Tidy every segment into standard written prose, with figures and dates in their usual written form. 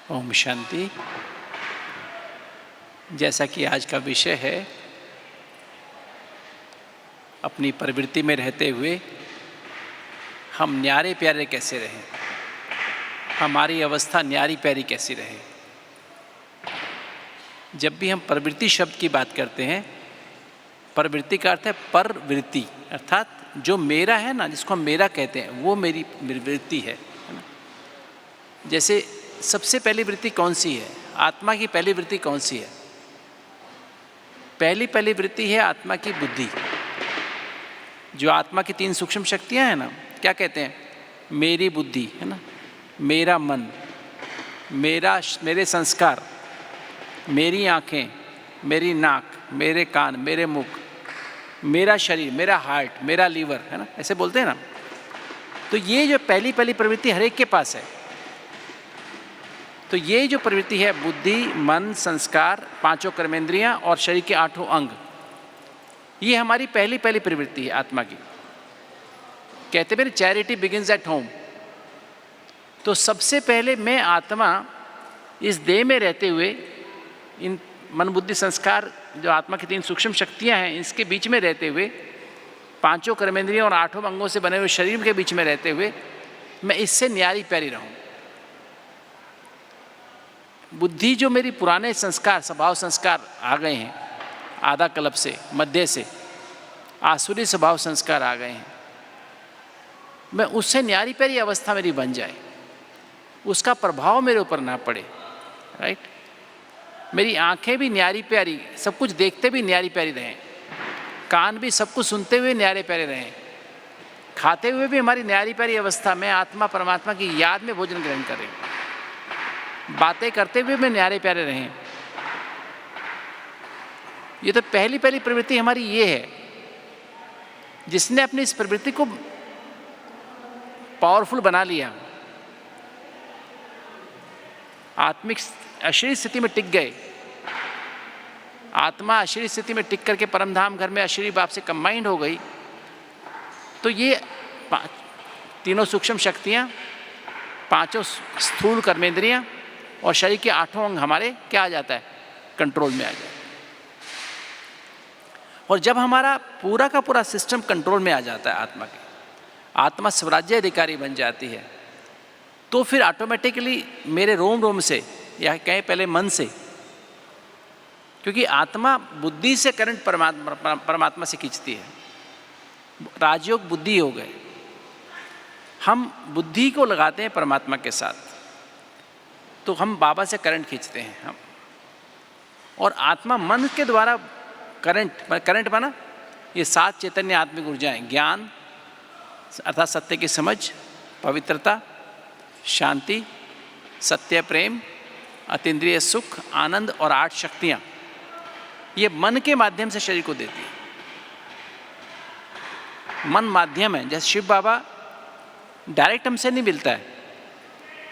ओम शांति। जैसा कि आज का विषय है, अपनी प्रवृत्ति में रहते हुए हम न्यारे प्यारे कैसे रहें, हमारी अवस्था न्यारी प्यारी कैसी रहे। जब भी हम प्रवृत्ति शब्द की बात करते हैं, प्रवृत्ति का अर्थ है परवृत्ति, अर्थात जो मेरा है ना, जिसको हम मेरा कहते हैं, वो मेरी वृत्ति है ना। जैसे सबसे पहली वृत्ति कौन सी है? आत्मा की पहली वृत्ति कौन सी है? पहली वृत्ति है आत्मा की बुद्धि। जो आत्मा की 3 सूक्ष्म शक्तियां हैं ना, क्या कहते हैं? मेरी बुद्धि है ना, मेरा मन, मेरे संस्कार, मेरी आँखें, मेरी नाक, मेरे कान, मेरे मुख, मेरा शरीर, मेरा हार्ट, मेरा लीवर, है ना, ऐसे बोलते हैं ना। तो ये जो पहली प्रवृत्ति हर एक के पास है। तो ये जो प्रवृत्ति है, बुद्धि, मन, संस्कार, 5 कर्मेंद्रियां और शरीर के 8 अंग, ये हमारी पहली प्रवृत्ति है आत्मा की। कहते हैं चैरिटी बिगिंस एट होम। तो सबसे पहले मैं आत्मा इस देह में रहते हुए, इन मन, बुद्धि, संस्कार, जो आत्मा की 3 सूक्ष्म शक्तियां हैं, इसके बीच में रहते हुए, 5 कर्मेंद्रियों और 8 अंगों से बने हुए शरीर के बीच में रहते हुए, मैं इससे न्यारी प्यारी रहूं। बुद्धि जो मेरी पुराने संस्कार, स्वभाव संस्कार आ गए हैं, आधा कल्प से, मध्य से आसुरी स्वभाव संस्कार आ गए हैं, मैं उससे न्यारी प्यारी अवस्था मेरी बन जाए, उसका प्रभाव मेरे ऊपर ना पड़े। राइट? मेरी आंखें भी न्यारी प्यारी, सब कुछ देखते भी न्यारी प्यारी रहें, कान भी सब कुछ सुनते हुए न्यारे प्यारे रहें, खाते हुए भी हमारी न्यारी प्यारी अवस्था में आत्मा परमात्मा की याद में भोजन ग्रहण करें, बातें करते हुए में न्यारे प्यारे रहें। ये तो पहली प्रवृत्ति हमारी ये है। जिसने अपनी इस प्रवृत्ति को पावरफुल बना लिया, आत्मिक अशरीर स्थिति में टिक गए, आत्मा अशरीर स्थिति में टिक करके परमधाम घर में अशरीर बाप से कंबाइंड हो गई, तो ये 3 सूक्ष्म शक्तियां, 5 स्थूल कर्मेंद्रियां और शरीर के 8 अंग हमारे क्या आ जाता है? कंट्रोल में आ जाए। और जब हमारा पूरा का पूरा सिस्टम कंट्रोल में आ जाता है आत्मा के, आत्मा स्वराज्य अधिकारी बन जाती है, तो फिर ऑटोमेटिकली मेरे रोम से, या कहें पहले मन से, क्योंकि आत्मा बुद्धि से करंट परमात्मा से खींचती है। राजयोग बुद्धि हो गए, हम बुद्धि को लगाते हैं परमात्मा के साथ, तो हम बाबा से करंट खींचते हैं हम। और आत्मा मन के द्वारा करंट बना, ये 7 चैतन्य आत्मिक ऊर्जाएं, ज्ञान अर्थात सत्य की समझ, पवित्रता, शांति, सत्य, प्रेम, अतीन्द्रिय सुख, आनंद और 8 शक्तियां, ये मन के माध्यम से शरीर को देती है। मन माध्यम है। जैसे शिव बाबा डायरेक्ट हमसे नहीं मिलता है,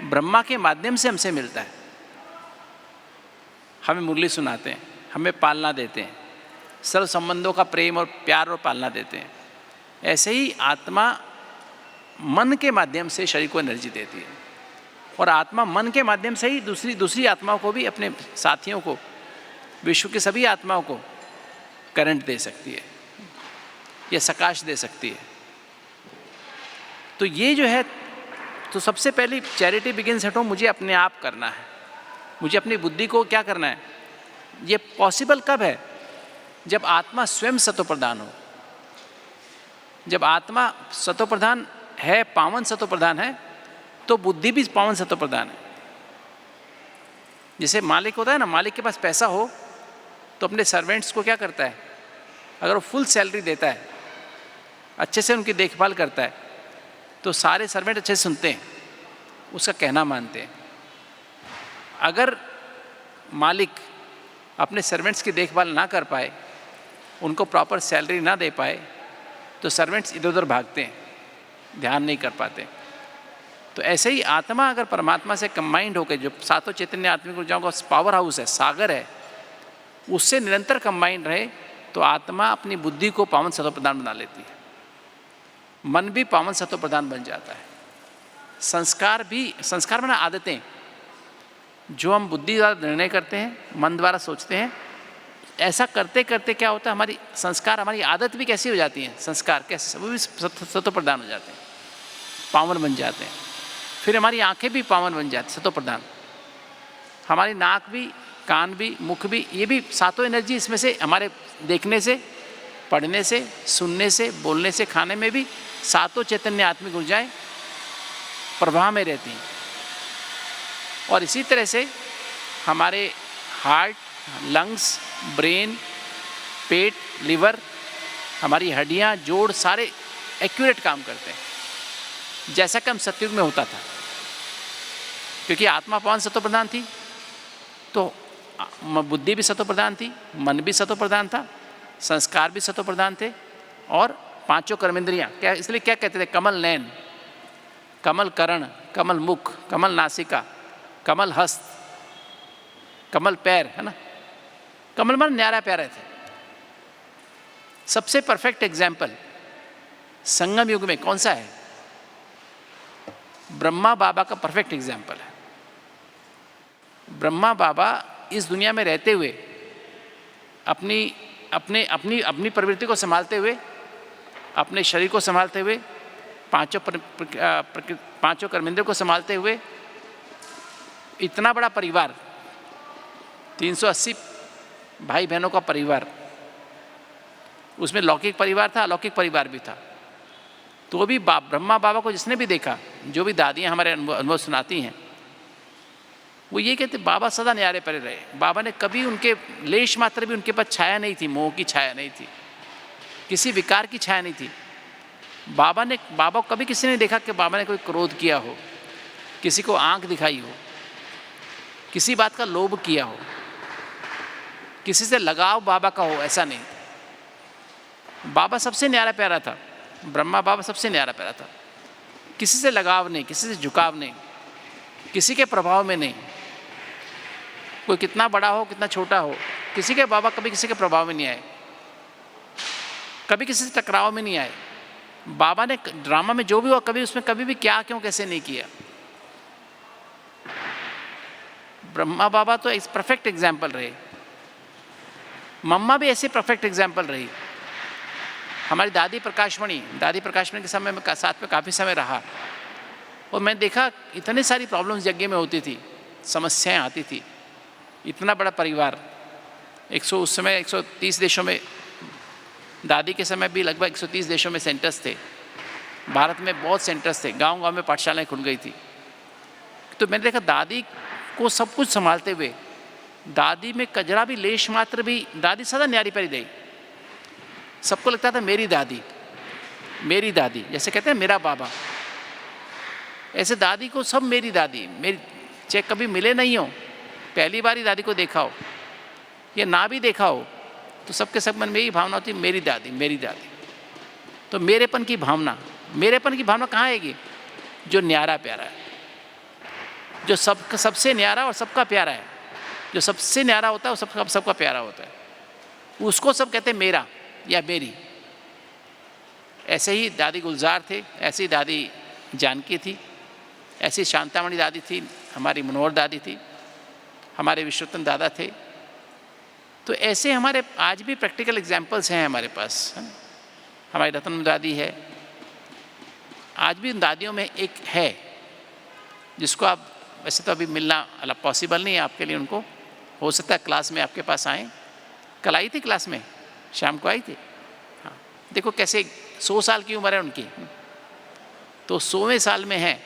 ब्रह्मा के माध्यम से हमसे मिलता है, हमें मुरली सुनाते हैं, हमें पालना देते हैं, सर्व संबंधों का प्रेम और प्यार और पालना देते हैं। ऐसे ही आत्मा मन के माध्यम से शरीर को एनर्जी देती है, और आत्मा मन के माध्यम से ही दूसरी आत्माओं को भी, अपने साथियों को, विश्व की सभी आत्माओं को करंट दे सकती है या सकाश दे सकती है। तो ये जो है, तो सबसे पहली चैरिटी बिगिंस एट होम मुझे अपने आप करना है, मुझे अपनी बुद्धि को क्या करना है। ये पॉसिबल कब है? जब आत्मा स्वयं सतो प्रधान हो। जब आत्मा सतो प्रधान है, पावन सतो प्रधान है, तो बुद्धि भी पावन सतो प्रधान है। जैसे मालिक होता है ना, मालिक के पास पैसा हो तो अपने सर्वेंट्स को क्या करता है? अगर वो फुल सैलरी देता है, अच्छे से उनकी देखभाल करता है, तो सारे सर्वेंट अच्छे से सुनते हैं, उसका कहना मानते हैं। अगर मालिक अपने सर्वेंट्स की देखभाल ना कर पाए, उनको प्रॉपर सैलरी ना दे पाए, तो सर्वेंट्स इधर उधर भागते हैं, ध्यान नहीं कर पाते। तो ऐसे ही आत्मा अगर परमात्मा से कंबाइंड होकर, जो 7 चैतन्य आत्मिक ऊर्जाओं का पावर हाउस है, सागर है, उससे निरंतर कंबाइंड रहे, तो आत्मा अपनी बुद्धि को पावन सतो प्रधान बना लेती है, मन भी पावन सतो प्रधान बन जाता है। संस्कार भी, संस्कार माना आदतें, जो हम बुद्धि द्वारा निर्णय करते हैं, मन द्वारा सोचते हैं, ऐसा करते करते क्या होता है, हमारी संस्कार, हमारी आदत भी कैसी हो जाती है, संस्कार कैसे, वो भी सत्व प्रधान हो जाते हैं, पावन बन जाते हैं। फिर हमारी आंखें भी पावन बन जाती, सत्व प्रधान। हमारी नाक भी, कान भी, मुख भी, ये भी सातों एनर्जी इसमें से, हमारे देखने से, पढ़ने से, सुनने से, बोलने से, खाने में भी सातों चैतन्य आत्मिक ऊर्जाएं प्रवाह में रहती हैं। और इसी तरह से हमारे हार्ट, लंग्स, ब्रेन, पेट, लिवर, हमारी हड्डियां, जोड़ सारे एक्यूरेट काम करते हैं, जैसा कि हम सतयुग में होता था। क्योंकि आत्मा पावन सत्व प्रधान थी, तो बुद्धि भी सत्व प्रधान थी, मन भी सत्व प्रधान था, संस्कार भी सत्व प्रधान थे, और पांचों कर्मेंद्रियां, क्या इसलिए क्या कहते थे, कमल नयन, कमल कर्ण, कमल मुख, कमल नासिका, कमल हस्त, कमल पैर, है ना। कमल मन न्यारा प्यारे थे। सबसे परफेक्ट एग्जाम्पल संगम युग में कौन सा है? ब्रह्मा बाबा का परफेक्ट एग्जाम्पल है। ब्रह्मा बाबा इस दुनिया में रहते हुए अपनी अपने अपनी अपनी प्रवृत्ति को संभालते हुए, अपने शरीर को संभालते हुए, पांचों कर्मेंद्रियों को संभालते हुए, इतना बड़ा परिवार, 380 भाई बहनों का परिवार, उसमें लौकिक परिवार था, अलौकिक परिवार भी था, तो भी ब्रह्मा बाबा को जिसने भी देखा, जो भी दादियाँ हमारे अनुभव सुनाती हैं, वो ये कहते बाबा सदा न्यारे परे रहे। बाबा ने कभी उनके लेश मात्र भी उनके पास छाया नहीं थी, मोह की छाया नहीं थी, किसी विकार की छाया नहीं थी। बाबा को कभी किसी ने देखा कि बाबा ने कोई क्रोध किया हो, किसी को आंख दिखाई हो, किसी बात का लोभ किया हो, किसी से लगाव बाबा का हो, ऐसा नहीं। बाबा सबसे न्यारा प्यारा था, ब्रह्मा बाबा सबसे न्यारा प्यारा था। किसी से लगाव नहीं, किसी से झुकाव नहीं, किसी के प्रभाव में नहीं। कोई कितना बड़ा हो, कितना छोटा हो, किसी के बाबा कभी किसी के प्रभाव में नहीं आए, कभी किसी से टकराव में नहीं आए। बाबा ने ड्रामा में जो भी हुआ, कभी उसमें कभी भी क्या, क्यों, कैसे नहीं किया। ब्रह्मा बाबा तो एक परफेक्ट एग्जाम्पल रहे, मम्मा भी ऐसे परफेक्ट एग्जाम्पल रही। हमारी दादी प्रकाशमणि के समय में साथ में काफ़ी समय रहा, और मैं देखा इतनी सारी प्रॉब्लम्स यज्ञ में होती थी, समस्याएं आती थी। इतना बड़ा परिवार, उस समय 130 देशों में, दादी के समय भी लगभग 130 देशों में सेंटर्स थे। भारत में बहुत सेंटर्स थे, गांव-गांव में पाठशालाएं खुल गई थी। तो मैंने देखा दादी को सब कुछ संभालते हुए, दादी में कजरा भी, लेश मात्र भी, दादी सदा न्यारी प्यारी रही। सबको लगता था मेरी दादी, जैसे कहते हैं मेरा बाबा, ऐसे दादी को सब मेरी दादी, मेरी, चाहे कभी मिले नहीं हो, पहली बार ही दादी को देखा हो या ना भी देखा हो, तो सबके सब मन में यही भावना होती, मेरी दादी। तो मेरेपन की भावना कहाँ आएगी? जो न्यारा प्यारा है, जो सबसे न्यारा और सबका प्यारा है। जो सबसे न्यारा होता है वो सबका प्यारा होता है, उसको सब कहते हैं मेरा या मेरी। ऐसे ही दादी गुलजार थे, ऐसे ही दादी जानकी थी, ऐसी शांतामणि दादी थी, हमारी मनोहर दादी थी, हमारे विश्वतन दादा थे। तो ऐसे हमारे आज भी प्रैक्टिकल एग्जाम्पल्स हैं हमारे पास। हमारी रतन दादी है, आज भी उन दादियों में एक है जिसको आप, वैसे तो अभी मिलना पॉसिबल नहीं है आपके लिए, उनको हो सकता है क्लास में आपके पास आए। कल आई थी क्लास में, शाम को आई थी। हाँ, देखो कैसे 100 साल की उम्र है उनकी, तो 100वें साल में है,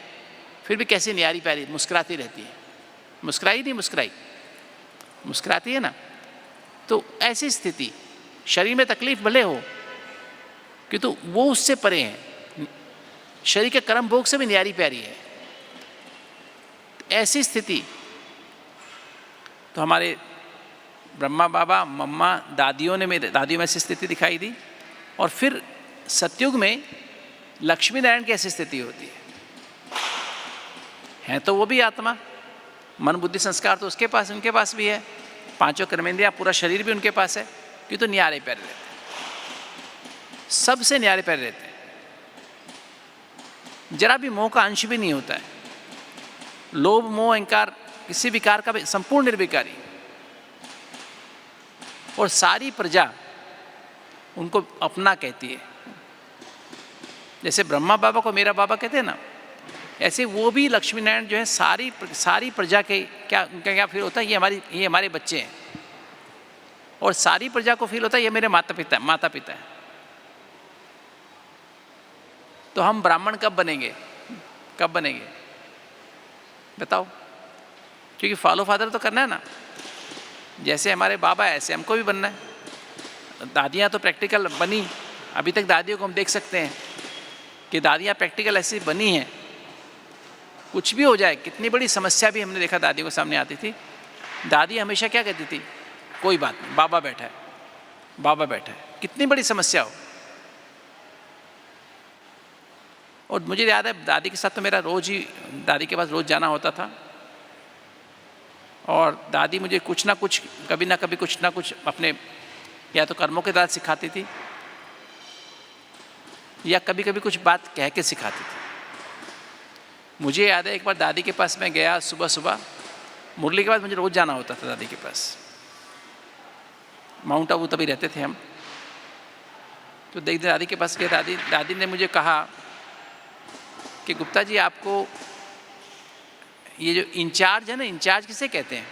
फिर भी कैसी न्यारी प्यारी मुस्कुराती रहती है। मुस्कुराती है ना। तो ऐसी स्थिति, शरीर में तकलीफ भले हो, कि तो वो उससे परे है, शरीर के कर्म भोग से भी न्यारी प्यारी है। ऐसी स्थिति तो हमारे ब्रह्मा बाबा, मम्मा, दादियों में ऐसी स्थिति दिखाई दी। और फिर सतयुग में लक्ष्मी नारायण की ऐसी स्थिति होती है तो वो भी आत्मा, मन बुद्धि संस्कार तो उसके पास, उनके पास भी है, पांचों कर्मेंद्रियां, पूरा शरीर भी उनके पास है, कि तो न्यारे प्यारे रहते हैं, सबसे न्यारे प्यारे रहते हैं। जरा भी मोह का अंश भी नहीं होता है। लोभ मोह अहंकार किसी विकार का संपूर्ण निर्विकारी। और सारी प्रजा उनको अपना कहती है। जैसे ब्रह्मा बाबा को मेरा बाबा कहते हैं ना, ऐसे वो भी लक्ष्मी नारायण जो है सारी प्रजा के क्या फील होता है, ये हमारे बच्चे हैं। और सारी प्रजा को फील होता है ये मेरे माता पिता हैं। तो हम ब्राह्मण कब बनेंगे बताओ? क्योंकि फॉलो फादर तो करना है ना। जैसे हमारे बाबा है ऐसे हमको भी बनना है। दादियाँ तो प्रैक्टिकल बनी, अभी तक दादियों को हम देख सकते हैं कि दादियाँ प्रैक्टिकल ऐसी बनी हैं। कुछ भी हो जाए, कितनी बड़ी समस्या भी हमने देखा दादियों के सामने आती थी, दादी हमेशा क्या कहती थी, कोई बात नहीं, बाबा बैठा है, कितनी बड़ी समस्या हो। और मुझे याद है दादी के साथ तो मेरा दादी के पास रोज़ जाना होता था। और दादी मुझे कुछ ना कुछ कभी ना कभी कुछ ना कुछ अपने या तो कर्मों के द्वारा सिखाती थी या कभी कभी कुछ बात कह के सिखाती थी। मुझे याद है एक बार दादी के पास मैं गया सुबह, मुरली के बाद मुझे रोज़ जाना होता था दादी के पास। माउंट आबू तभी रहते थे हम। तो देख दादी के पास गए, दादी ने मुझे कहा कि गुप्ता जी आपको ये जो इंचार्ज है ना, इंचार्ज किसे कहते हैं?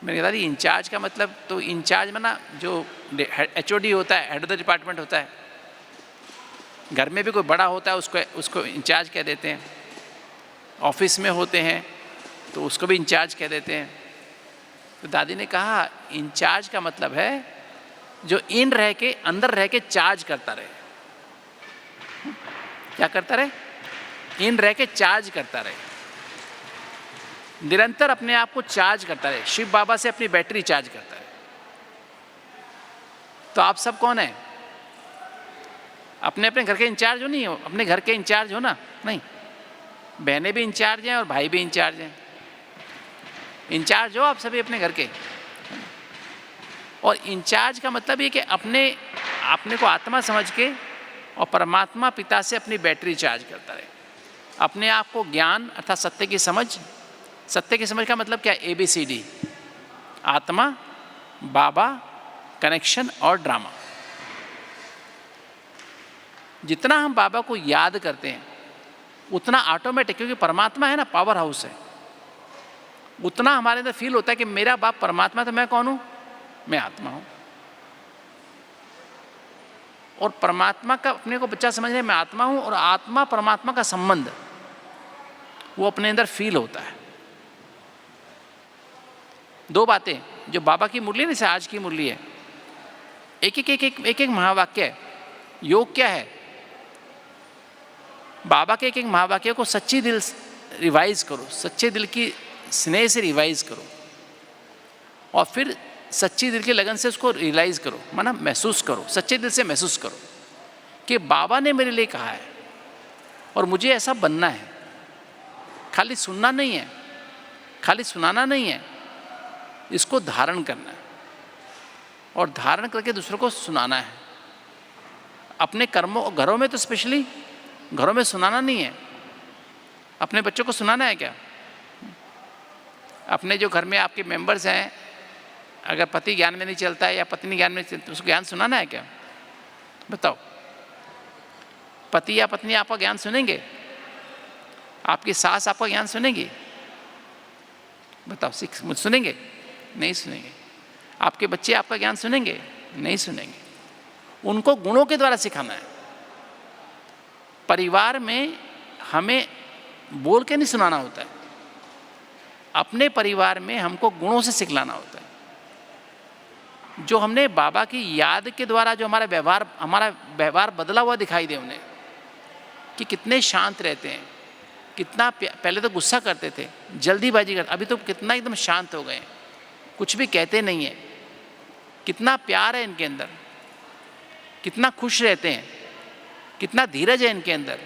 मैंने कहा दादी इंचार्ज का मतलब तो इंचार्ज में ना जो HOD होता है, हेड ऑफ द डिपार्टमेंट होता है, घर में भी कोई बड़ा होता है उसको इंचार्ज कह देते हैं, ऑफिस में होते हैं तो उसको भी इंचार्ज कह देते हैं। तो दादी ने कहा इंचार्ज का मतलब है जो अंदर रह के चार्ज करता रहे। क्या करता रहे? रह के चार्ज करता रहे, निरंतर अपने आप को चार्ज करता रहे, शिव बाबा से अपनी बैटरी चार्ज करता रहे। तो आप सब कौन है? अपने घर के इंचार्ज हो? नहीं हो अपने घर के इंचार्ज हो ना? नहीं, बहनें भी इंचार्ज हैं और भाई भी इंचार्ज हैं। इंचार्ज हो आप सभी अपने घर के। और इंचार्ज का मतलब ये कि अपने को आत्मा समझ के और परमात्मा पिता से अपनी बैटरी चार्ज करता रहे। अपने आप को ज्ञान अर्थात सत्य की समझ का मतलब क्या? ABCD, आत्मा, बाबा, कनेक्शन और ड्रामा। जितना हम बाबा को याद करते हैं उतना ऑटोमेटिक, क्योंकि परमात्मा है ना, पावर हाउस है, उतना हमारे अंदर फील होता है कि मेरा बाप परमात्मा, तो मैं कौन हूँ? मैं आत्मा हूँ। और परमात्मा का अपने को बच्चा समझ रहे मैं आत्मा हूँ, और आत्मा परमात्मा का संबंध वो अपने अंदर फील होता है। दो बातें जो बाबा की मुरली है, जैसे आज की मुरली है, एक महावाक्य है। योग क्या है? बाबा के एक महावाक्य को सच्ची दिल रिवाइज करो, सच्चे दिल की स्नेह से रिवाइज करो, और फिर सच्ची दिल की लगन से उसको रियलाइज करो, माना महसूस करो, सच्चे दिल से महसूस करो कि बाबा ने मेरे लिए कहा है और मुझे ऐसा बनना है। खाली सुनना नहीं है, खाली सुनाना नहीं है, इसको धारण करना है और धारण करके दूसरों को सुनाना है। अपने कर्मों, घरों में तो स्पेशली घरों में सुनाना नहीं है। अपने बच्चों को सुनाना है क्या? अपने जो घर में आपके मेंबर्स हैं, अगर पति ज्ञान में नहीं चलता है या पत्नी ज्ञान में, तो उसको ज्ञान सुनाना है क्या? बताओ। पति या पत्नी आपका ज्ञान सुनेंगे? आपकी सास आपका ज्ञान सुनेगी? बताओ, सुनेंगे? नहीं सुनेंगे। आपके बच्चे आपका ज्ञान सुनेंगे? नहीं सुनेंगे। उनको गुणों के द्वारा सिखाना है। परिवार में हमें बोल के नहीं सुनाना होता है, अपने परिवार में हमको गुणों से सिखलाना होता है। जो हमने बाबा की याद के द्वारा जो हमारा व्यवहार बदला हुआ दिखाई दे उन्हें, कि कितने शांत रहते हैं, कितना पहले तो गुस्सा करते थे, जल्दीबाजी करते, अभी तो कितना एकदम शांत हो गए, कुछ भी कहते नहीं है, कितना प्यार है इनके अंदर, कितना खुश रहते हैं, कितना धीरज है इनके अंदर,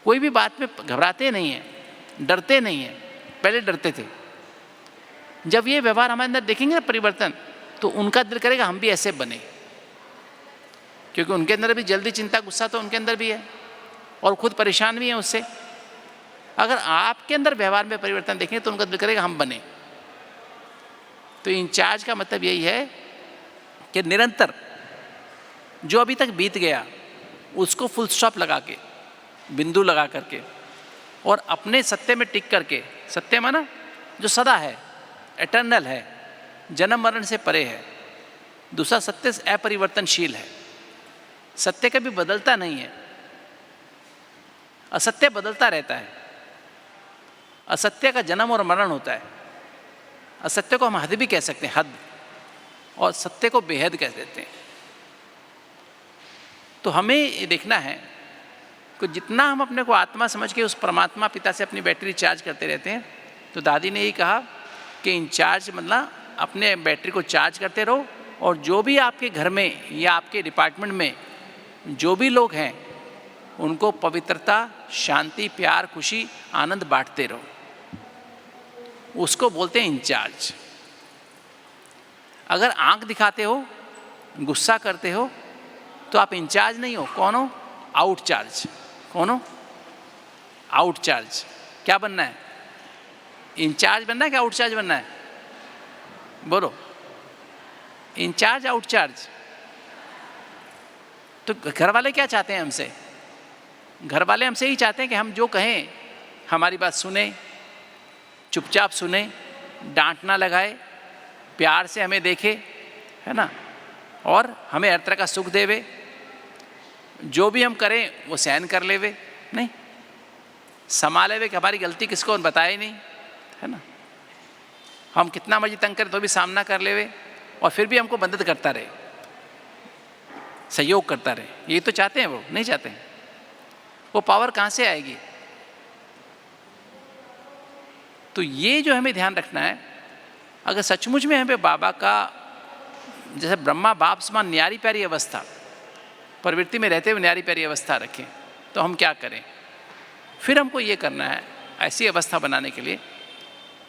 कोई भी बात में घबराते नहीं हैं, डरते नहीं हैं। पहले डरते थे। जब ये व्यवहार हमारे अंदर देखेंगे ना परिवर्तन, तो उनका दिल करेगा हम भी ऐसे बने, क्योंकि उनके अंदर भी जल्दी चिंता गुस्सा तो उनके अंदर भी है। और खुद परेशान भी हैं उससे। अगर आपके अंदर व्यवहार में परिवर्तन देखें तो उनका दिल करेगा हम बने। तो इंचार्ज का मतलब यही है कि निरंतर जो अभी तक बीत गया उसको फुल स्टॉप लगा के, बिंदु लगा करके, और अपने सत्य में टिक करके, सत्य माना जो सदा है, एटर्नल है, जन्म मरण से परे है। दूसरा सत्य अपरिवर्तनशील है, सत्य कभी बदलता नहीं है, असत्य बदलता रहता है। असत्य का जन्म और मरण होता है। असत्य को हम हद भी कह सकते हैं, हद, और सत्य को बेहद कह देते हैं। तो हमें ये देखना है कि जितना हम अपने को आत्मा समझ के उस परमात्मा पिता से अपनी बैटरी चार्ज करते रहते हैं, तो दादी ने यही कहा कि इंचार्ज मतलब अपने बैटरी को चार्ज करते रहो, और जो भी आपके घर में या आपके डिपार्टमेंट में जो भी लोग हैं उनको पवित्रता, शांति, प्यार, खुशी, आनंद बांटते रहो। उसको बोलते हैं इंचार्ज। अगर आंख दिखाते हो, गुस्सा करते हो, तो आप इंचार्ज नहीं हो। कौन हो? Out charge. कौन हो? Out charge. क्या बनना है? इंचार्ज बनना है कि आउट चार्ज बनना है? बोलो। In charge, out charge. तो घर वाले क्या चाहते हैं हमसे? घर वाले हमसे ही चाहते हैं कि हम जो कहें हमारी बात सुने, चुपचाप सुने, डांट ना लगाए, प्यार से हमें देखे, है ना, और हमें हर तरह का सुख देवे। जो भी हम करें वो सहन कर लेवे, नहीं संभाले वे कि हमारी गलती किसको बताए नहीं, है ना। हम कितना मर्जी तंग करें तो भी सामना कर लेवे, और फिर भी हमको मदद करता रहे, सहयोग करता रहे। ये तो चाहते हैं वो? नहीं चाहते हैं। वो पावर कहाँ से आएगी? तो ये जो हमें ध्यान रखना है, अगर सचमुच में हमें बाबा का जैसे ब्रह्मा बाप समान न्यारी प्यारी अवस्था, प्रवृत्ति में रहते हुए न्यारी प्यारी अवस्था रखें, तो हम क्या करें? फिर हमको ये करना है ऐसी अवस्था बनाने के लिए।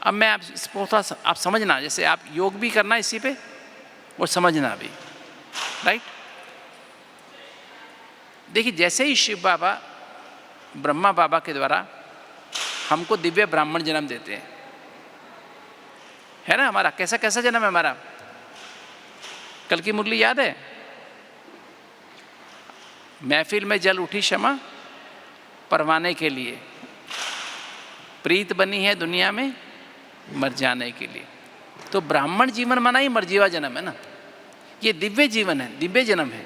अब मैं आप थोड़ा आप समझना, जैसे आप योग भी करना इसी पे और समझना भी, राइट। देखिए, जैसे ही शिव बाबा ब्रह्मा बाबा के द्वारा हमको दिव्य ब्राह्मण जन्म देते हैं, है ना। हमारा कैसा कैसा जन्म है हमारा? कल की मुरली याद है? महफिल में जल उठी क्षमा परवाने के लिए, प्रीत बनी है दुनिया में मर जाने के लिए। तो ब्राह्मण जीवन माना ही मरजीवा जन्म है ना। ये दिव्य जीवन है, दिव्य जन्म है।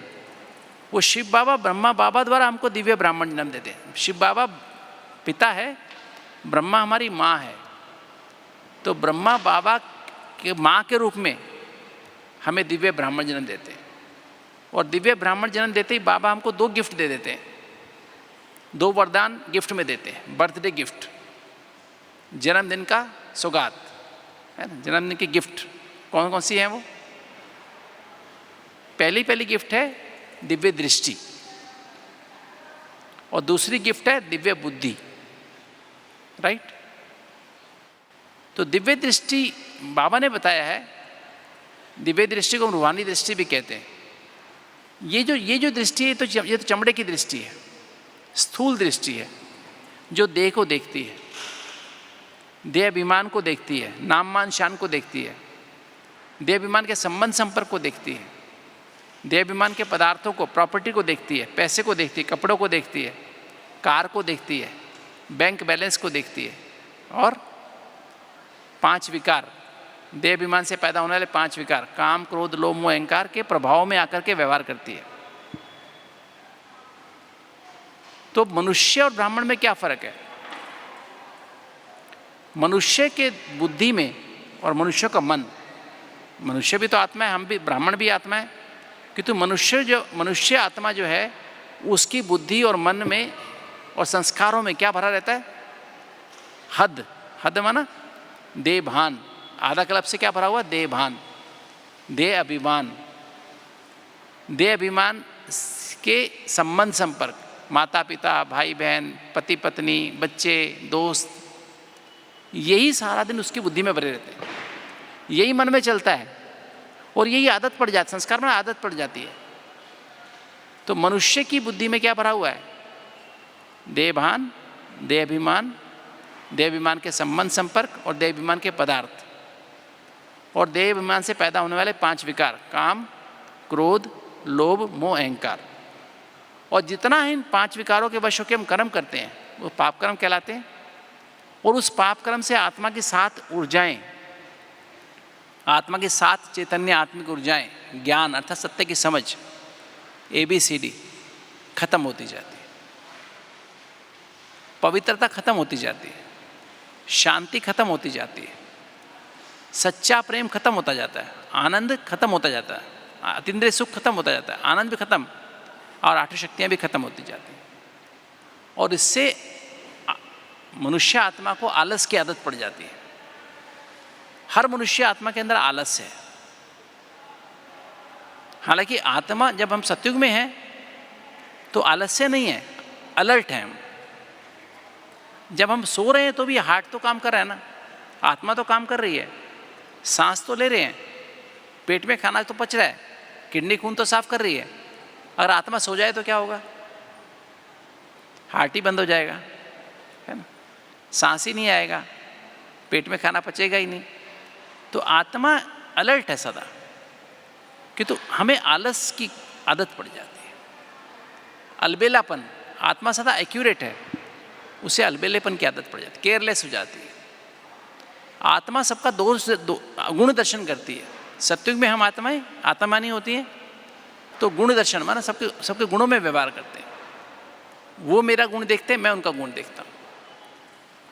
वो शिव बाबा ब्रह्मा बाबा द्वारा हमको दिव्य ब्राह्मण जन्म देते हैं। शिव बाबा पिता है, ब्रह्मा हमारी माँ है। तो ब्रह्मा बाबा के माँ के रूप में हमें दिव्य ब्राह्मण जन्म देते हैं, और दिव्य ब्राह्मण जन्म देते ही बाबा हमको 2 गिफ्ट दे देते हैं, 2 वरदान गिफ्ट में देते हैं। बर्थडे गिफ्ट, जन्मदिन का सौगात, है ना। जन्मदिन की गिफ्ट कौन कौन सी हैं वो? पहली गिफ्ट है दिव्य दृष्टि, और दूसरी गिफ्ट है दिव्य बुद्धि, राइट। तो दिव्य दृष्टि बाबा ने बताया है, दिव्य दृष्टि को हम रूहानी दृष्टि भी कहते हैं। ये जो दृष्टि है, ये तो चमड़े की दृष्टि है, स्थूल दृष्टि है, जो देह को देखती है, देह अभिमान को देखती है, नाम मान शान को देखती है, देह अभिमान के संबंध संपर्क को देखती है, देह अभिमान के पदार्थों को, प्रॉपर्टी को देखती है, पैसे को देखती है, कपड़ों को देखती है, कार को देखती है, बैंक बैलेंस को देखती है, और 5 विकार, देह अभिमान से पैदा होने वाले 5 विकार, काम, क्रोध, लोभ, मोह, अहंकार के प्रभाव में आकर के व्यवहार करती है। तो मनुष्य और ब्राह्मण में क्या फर्क है? मनुष्य के बुद्धि में और मनुष्य का मन, मनुष्य भी तो आत्मा है, हम भी, ब्राह्मण भी आत्मा है, किंतु मनुष्य आत्मा जो है उसकी बुद्धि और मन में और संस्कारों में क्या भरा रहता है? हद माना देह भान। आधा क्लब से क्या भरा हुआ? देह भान, देह अभिमान, देह अभिमान के संबंध संपर्क, माता पिता, भाई बहन, पति पत्नी, बच्चे, दोस्त, यही सारा दिन उसकी बुद्धि में भरे रहते हैं, यही मन में चलता है, और यही आदत पड़ जाती, संस्कार में आदत पड़ जाती है। तो मनुष्य की बुद्धि में क्या भरा हुआ है? देहभान, देहाभिमान, देहाभिमान के संबंध संपर्क और देहाभिमान के पदार्थ, और देहाभिमान से पैदा होने वाले 5 विकार, काम, क्रोध, लोभ, मोह, अहंकार। और जितना इन 5 विकारों के वश होकर हम कर्म करते हैं वो पाप कर्म कहलाते हैं। और उस पाप कर्म से आत्मा की 7 ऊर्जाएं, आत्मा की 7 चैतन्य आत्मिक ऊर्जाएं, ज्ञान अर्थात सत्य की समझ, ABCD खत्म होती जाती है, पवित्रता खत्म होती जाती है, शांति खत्म होती जाती है, सच्चा प्रेम खत्म होता जाता है, आनंद खत्म होता जाता है, अतीन्द्रिय सुख खत्म होता जाता है, आनंद भी खत्म, और 8 शक्तियाँ भी खत्म होती जाती हैं। और इससे मनुष्य आत्मा को आलस की आदत पड़ जाती है। हर मनुष्य आत्मा के अंदर आलस है। हालांकि आत्मा जब हम सतयुग में हैं तो आलस्य नहीं है, अलर्ट है हम। जब हम सो रहे हैं तो भी हार्ट तो काम कर रहा है ना, आत्मा तो काम कर रही है, सांस तो ले रहे हैं, पेट में खाना तो पच रहा है, किडनी खून तो साफ कर रही है। अगर आत्मा सो जाए तो क्या होगा? हार्ट ही बंद हो जाएगा, है ना, सांस ही नहीं आएगा, पेट में खाना पचेगा ही नहीं। तो आत्मा अलर्ट है सदा, कि तो हमें आलस की आदत पड़ जाती है, अलबेलापन। आत्मा सदा एक्यूरेट है, उसे अलबेलेपन की आदत पड़ जाती है, केयरलेस हो जाती है। आत्मा सबका गुण दर्शन करती है। सत्युग में हम आत्माएं आत्मानी होती हैं तो गुण दर्शन माना सबके गुणों में व्यवहार करते हैं। वो मेरा गुण देखते हैं, मैं उनका गुण देखता हूँ।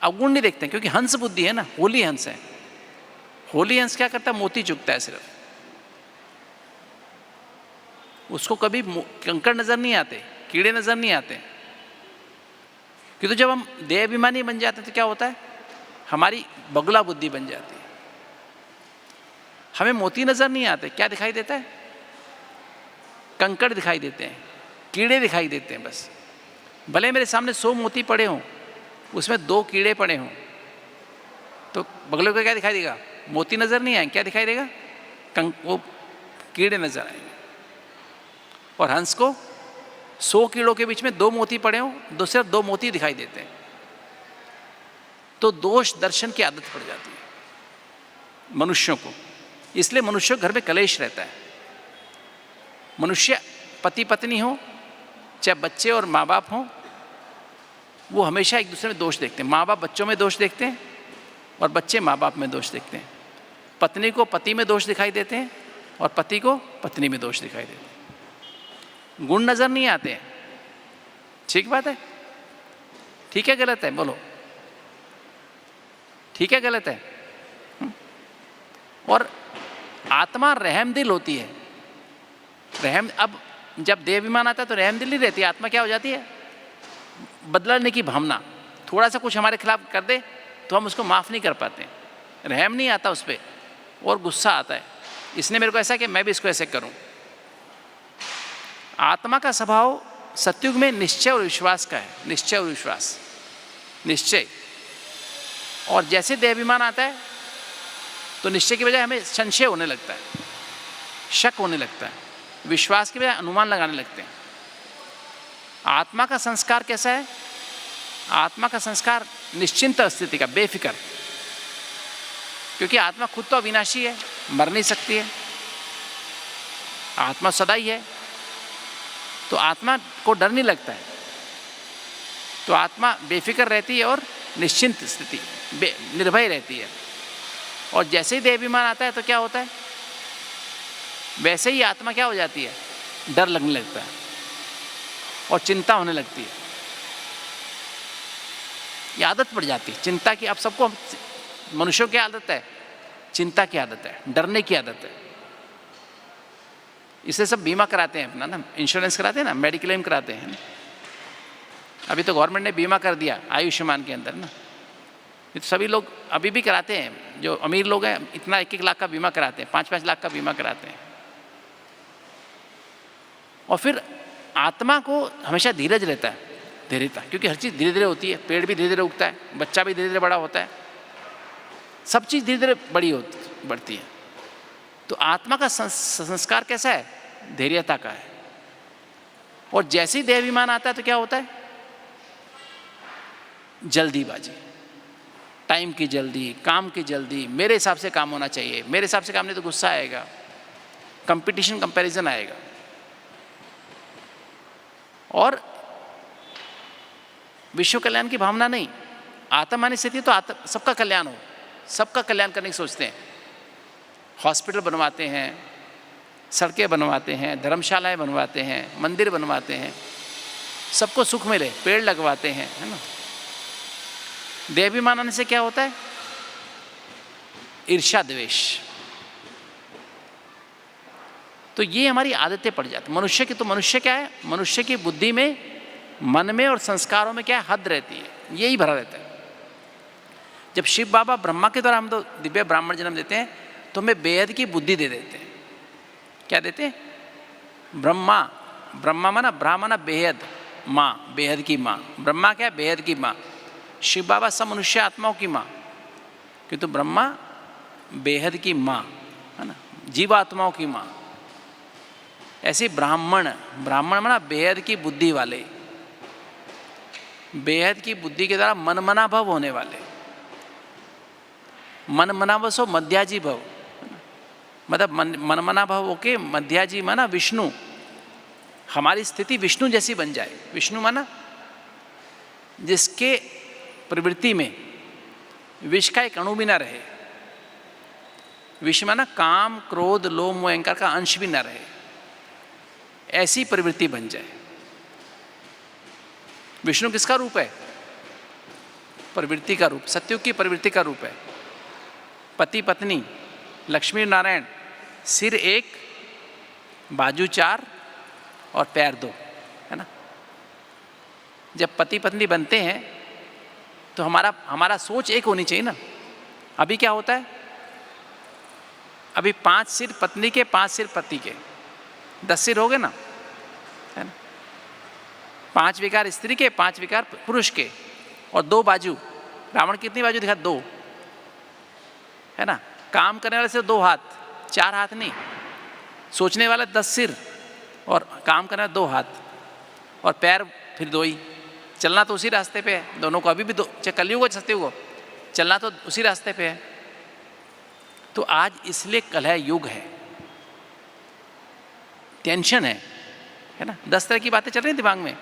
अवगुण नहीं देखते हैं, क्योंकि हंस बुद्धि है ना, होली हंस है। होली हंस क्या करता है? मोती चुगता है सिर्फ, उसको कभी कंकड़ नजर नहीं आते, कीड़े नजर नहीं आते। क्योंकि तो जब हम देहाभिमानी बन जाते हैं तो क्या होता है? हमारी बगुला बुद्धि बन जाती है, हमें मोती नजर नहीं आते। क्या दिखाई देता है? कंकड़ दिखाई देते हैं, कीड़े दिखाई देते हैं बस। भले मेरे सामने 100 मोती पड़े हों, उसमें 2 कीड़े पड़े हों, तो बगले को क्या दिखाई देगा? मोती नजर नहीं आएंगे, क्या दिखाई देगा? वो कीड़े नजर आएंगे। और हंस को 100 कीड़ों के बीच में 2 मोती पड़े हों, सिर्फ 2 मोती दिखाई देते हैं। तो दोष दर्शन की आदत पड़ जाती है मनुष्यों को। इसलिए मनुष्य घर में कलेश रहता है। मनुष्य पति पत्नी हो, चाहे बच्चे और माँ बाप हों, वो हमेशा एक दूसरे में दोष देखते हैं। माँ बाप बच्चों में दोष देखते हैं और बच्चे माँ बाप में दोष देखते हैं। पत्नी को पति में दोष दिखाई देते हैं और पति को पत्नी में दोष दिखाई देते हैं। गुण नजर नहीं आते हैं। ठीक बात है? ठीक है गलत है? बोलो, ठीक है गलत है? और आत्मा रहमदिल होती है। अब जब देहाभिमान आता है तो रहमदिल नहीं रहती। आत्मा क्या हो जाती है? बदलने की भावना। थोड़ा सा कुछ हमारे खिलाफ कर दे तो हम उसको माफ़ नहीं कर पाते, रहम नहीं आता उस पर, और गुस्सा आता है, इसने मेरे को ऐसा कि मैं भी इसको ऐसे करूं। आत्मा का स्वभाव सत्युग में निश्चय और विश्वास का है। निश्चय और विश्वास, निश्चय। और जैसे देहाभिमान आता है तो निश्चय की बजाय हमें संशय होने लगता है, शक होने लगता है। विश्वास की बजाय अनुमान लगाने लगते हैं। आत्मा का संस्कार कैसा है? आत्मा का संस्कार निश्चिंत स्थिति का, बेफिक्र। क्योंकि आत्मा खुद तो अविनाशी है, मर नहीं सकती है, आत्मा सदा ही है, तो आत्मा को डर नहीं लगता है। तो आत्मा बेफिक्र रहती है और निश्चिंत स्थिति, निर्भय रहती है। और जैसे ही देहाभिमान आता है तो क्या होता है? वैसे ही आत्मा क्या हो जाती है? डर लगने लगता है और चिंता होने लगती है। ये आदत पड़ जाती है चिंता की। अब सबको, मनुष्यों की आदत है, चिंता की आदत है, डरने की आदत है। इससे सब बीमा कराते हैं अपना ना, इंश्योरेंस कराते हैं ना, मेडिक्लेम क्लेम कराते हैं ना। अभी तो गवर्नमेंट ने बीमा कर दिया आयुष्मान के अंदर ना, ये तो सभी लोग अभी भी कराते हैं। जो अमीर लोग हैं इतना 1-1 लाख का बीमा कराते हैं, 5-5 लाख का बीमा कराते हैं। और फिर आत्मा को हमेशा धीरज रहता है, धैर्यता, क्योंकि हर चीज़ धीरे धीरे होती है। पेड़ भी धीरे धीरे उगता है, बच्चा भी धीरे धीरे बड़ा होता है, सब चीज़ धीरे धीरे बढ़ती है। तो आत्मा का संस्कार कैसा है? धैर्यता का है। और जैसे ही देहाभिमान आता है तो क्या होता है? जल्दीबाजी, टाइम की जल्दी, काम की जल्दी, मेरे हिसाब से काम होना चाहिए, मेरे हिसाब से काम नहीं तो गुस्सा आएगा, कंपटीशन, कंपैरिजन आएगा। और विश्व कल्याण की भावना नहीं, आत्महानि स्थिति तो सबका कल्याण हो, सबका कल्याण करने की सोचते हैं। हॉस्पिटल बनवाते हैं, सड़कें बनवाते हैं, धर्मशालाएं बनवाते हैं, मंदिर बनवाते हैं, सबको सुख मिले, पेड़ लगवाते हैं, है ना। देहाभिमान आने से क्या होता है? ईर्ष्या, द्वेष। तो ये हमारी आदतें पड़ जाती। मनुष्य की तो मनुष्य क्या है? मनुष्य की बुद्धि में, मन में और संस्कारों में क्या है? हद रहती है, यही भरा रहता है। जब शिव बाबा ब्रह्मा के द्वारा हम तो दिव्य ब्राह्मण जन्म देते हैं तो हमें बेहद की बुद्धि दे देते हैं। क्या देते हैं? ब्रह्मा, ब्रह्मा माना ब्राह्मण, बेहद, माँ, बेहद की माँ। ब्रह्मा क्या है? बेहद की माँ। शिव बाबा सब मनुष्य आत्माओं की माँ, किंतु ब्रह्मा बेहद की माँ, है ना, जीवात्माओं की माँ। ऐसी ब्राह्मण, ब्राह्मण माना बेहद की बुद्धि वाले, बेहद की बुद्धि के द्वारा मनमना भव होने वाले। मनमना भव सो मध्याजी भव, मतलब मनमना भव होके मध्याजी माना विष्णु, हमारी स्थिति विष्णु जैसी बन जाए। विष्णु माना जिसके प्रवृत्ति में विष का एक अणु भी ना रहे। विष माना काम, क्रोध, लोभ, मोह, अहंकार का अंश भी ना रहे, ऐसी प्रवृत्ति बन जाए। विष्णु किसका रूप है? प्रवृत्ति का रूप, सत्युग की प्रवृत्ति का रूप है। पति पत्नी, लक्ष्मी नारायण, सिर एक, बाजू चार और पैर दो, है ना। जब पति पत्नी बनते हैं तो हमारा सोच एक होनी चाहिए ना। अभी क्या होता है? अभी 5 सिर पत्नी के, 5 सिर पति के, 10 सिर हो गए ना, है ना। 5 विकार स्त्री के, 5 विकार पुरुष के, और 2 बाजू। रावण कितनी बाजू दिखा? 2, है ना। काम करने वाले से 2 हाथ, 4 हाथ नहीं। सोचने वाला 10 सिर और काम करने वाला 2 हाथ, और पैर फिर 2 ही। चलना तो उसी रास्ते पे है दोनों को, अभी भी 2, चाहे कलयुग हो सत्युग हो, चलना तो उसी रास्ते पे है। तो आज इसलिए कलह युग है, टेंशन है ना। 10 तरह की बातें चल रही हैं दिमाग में।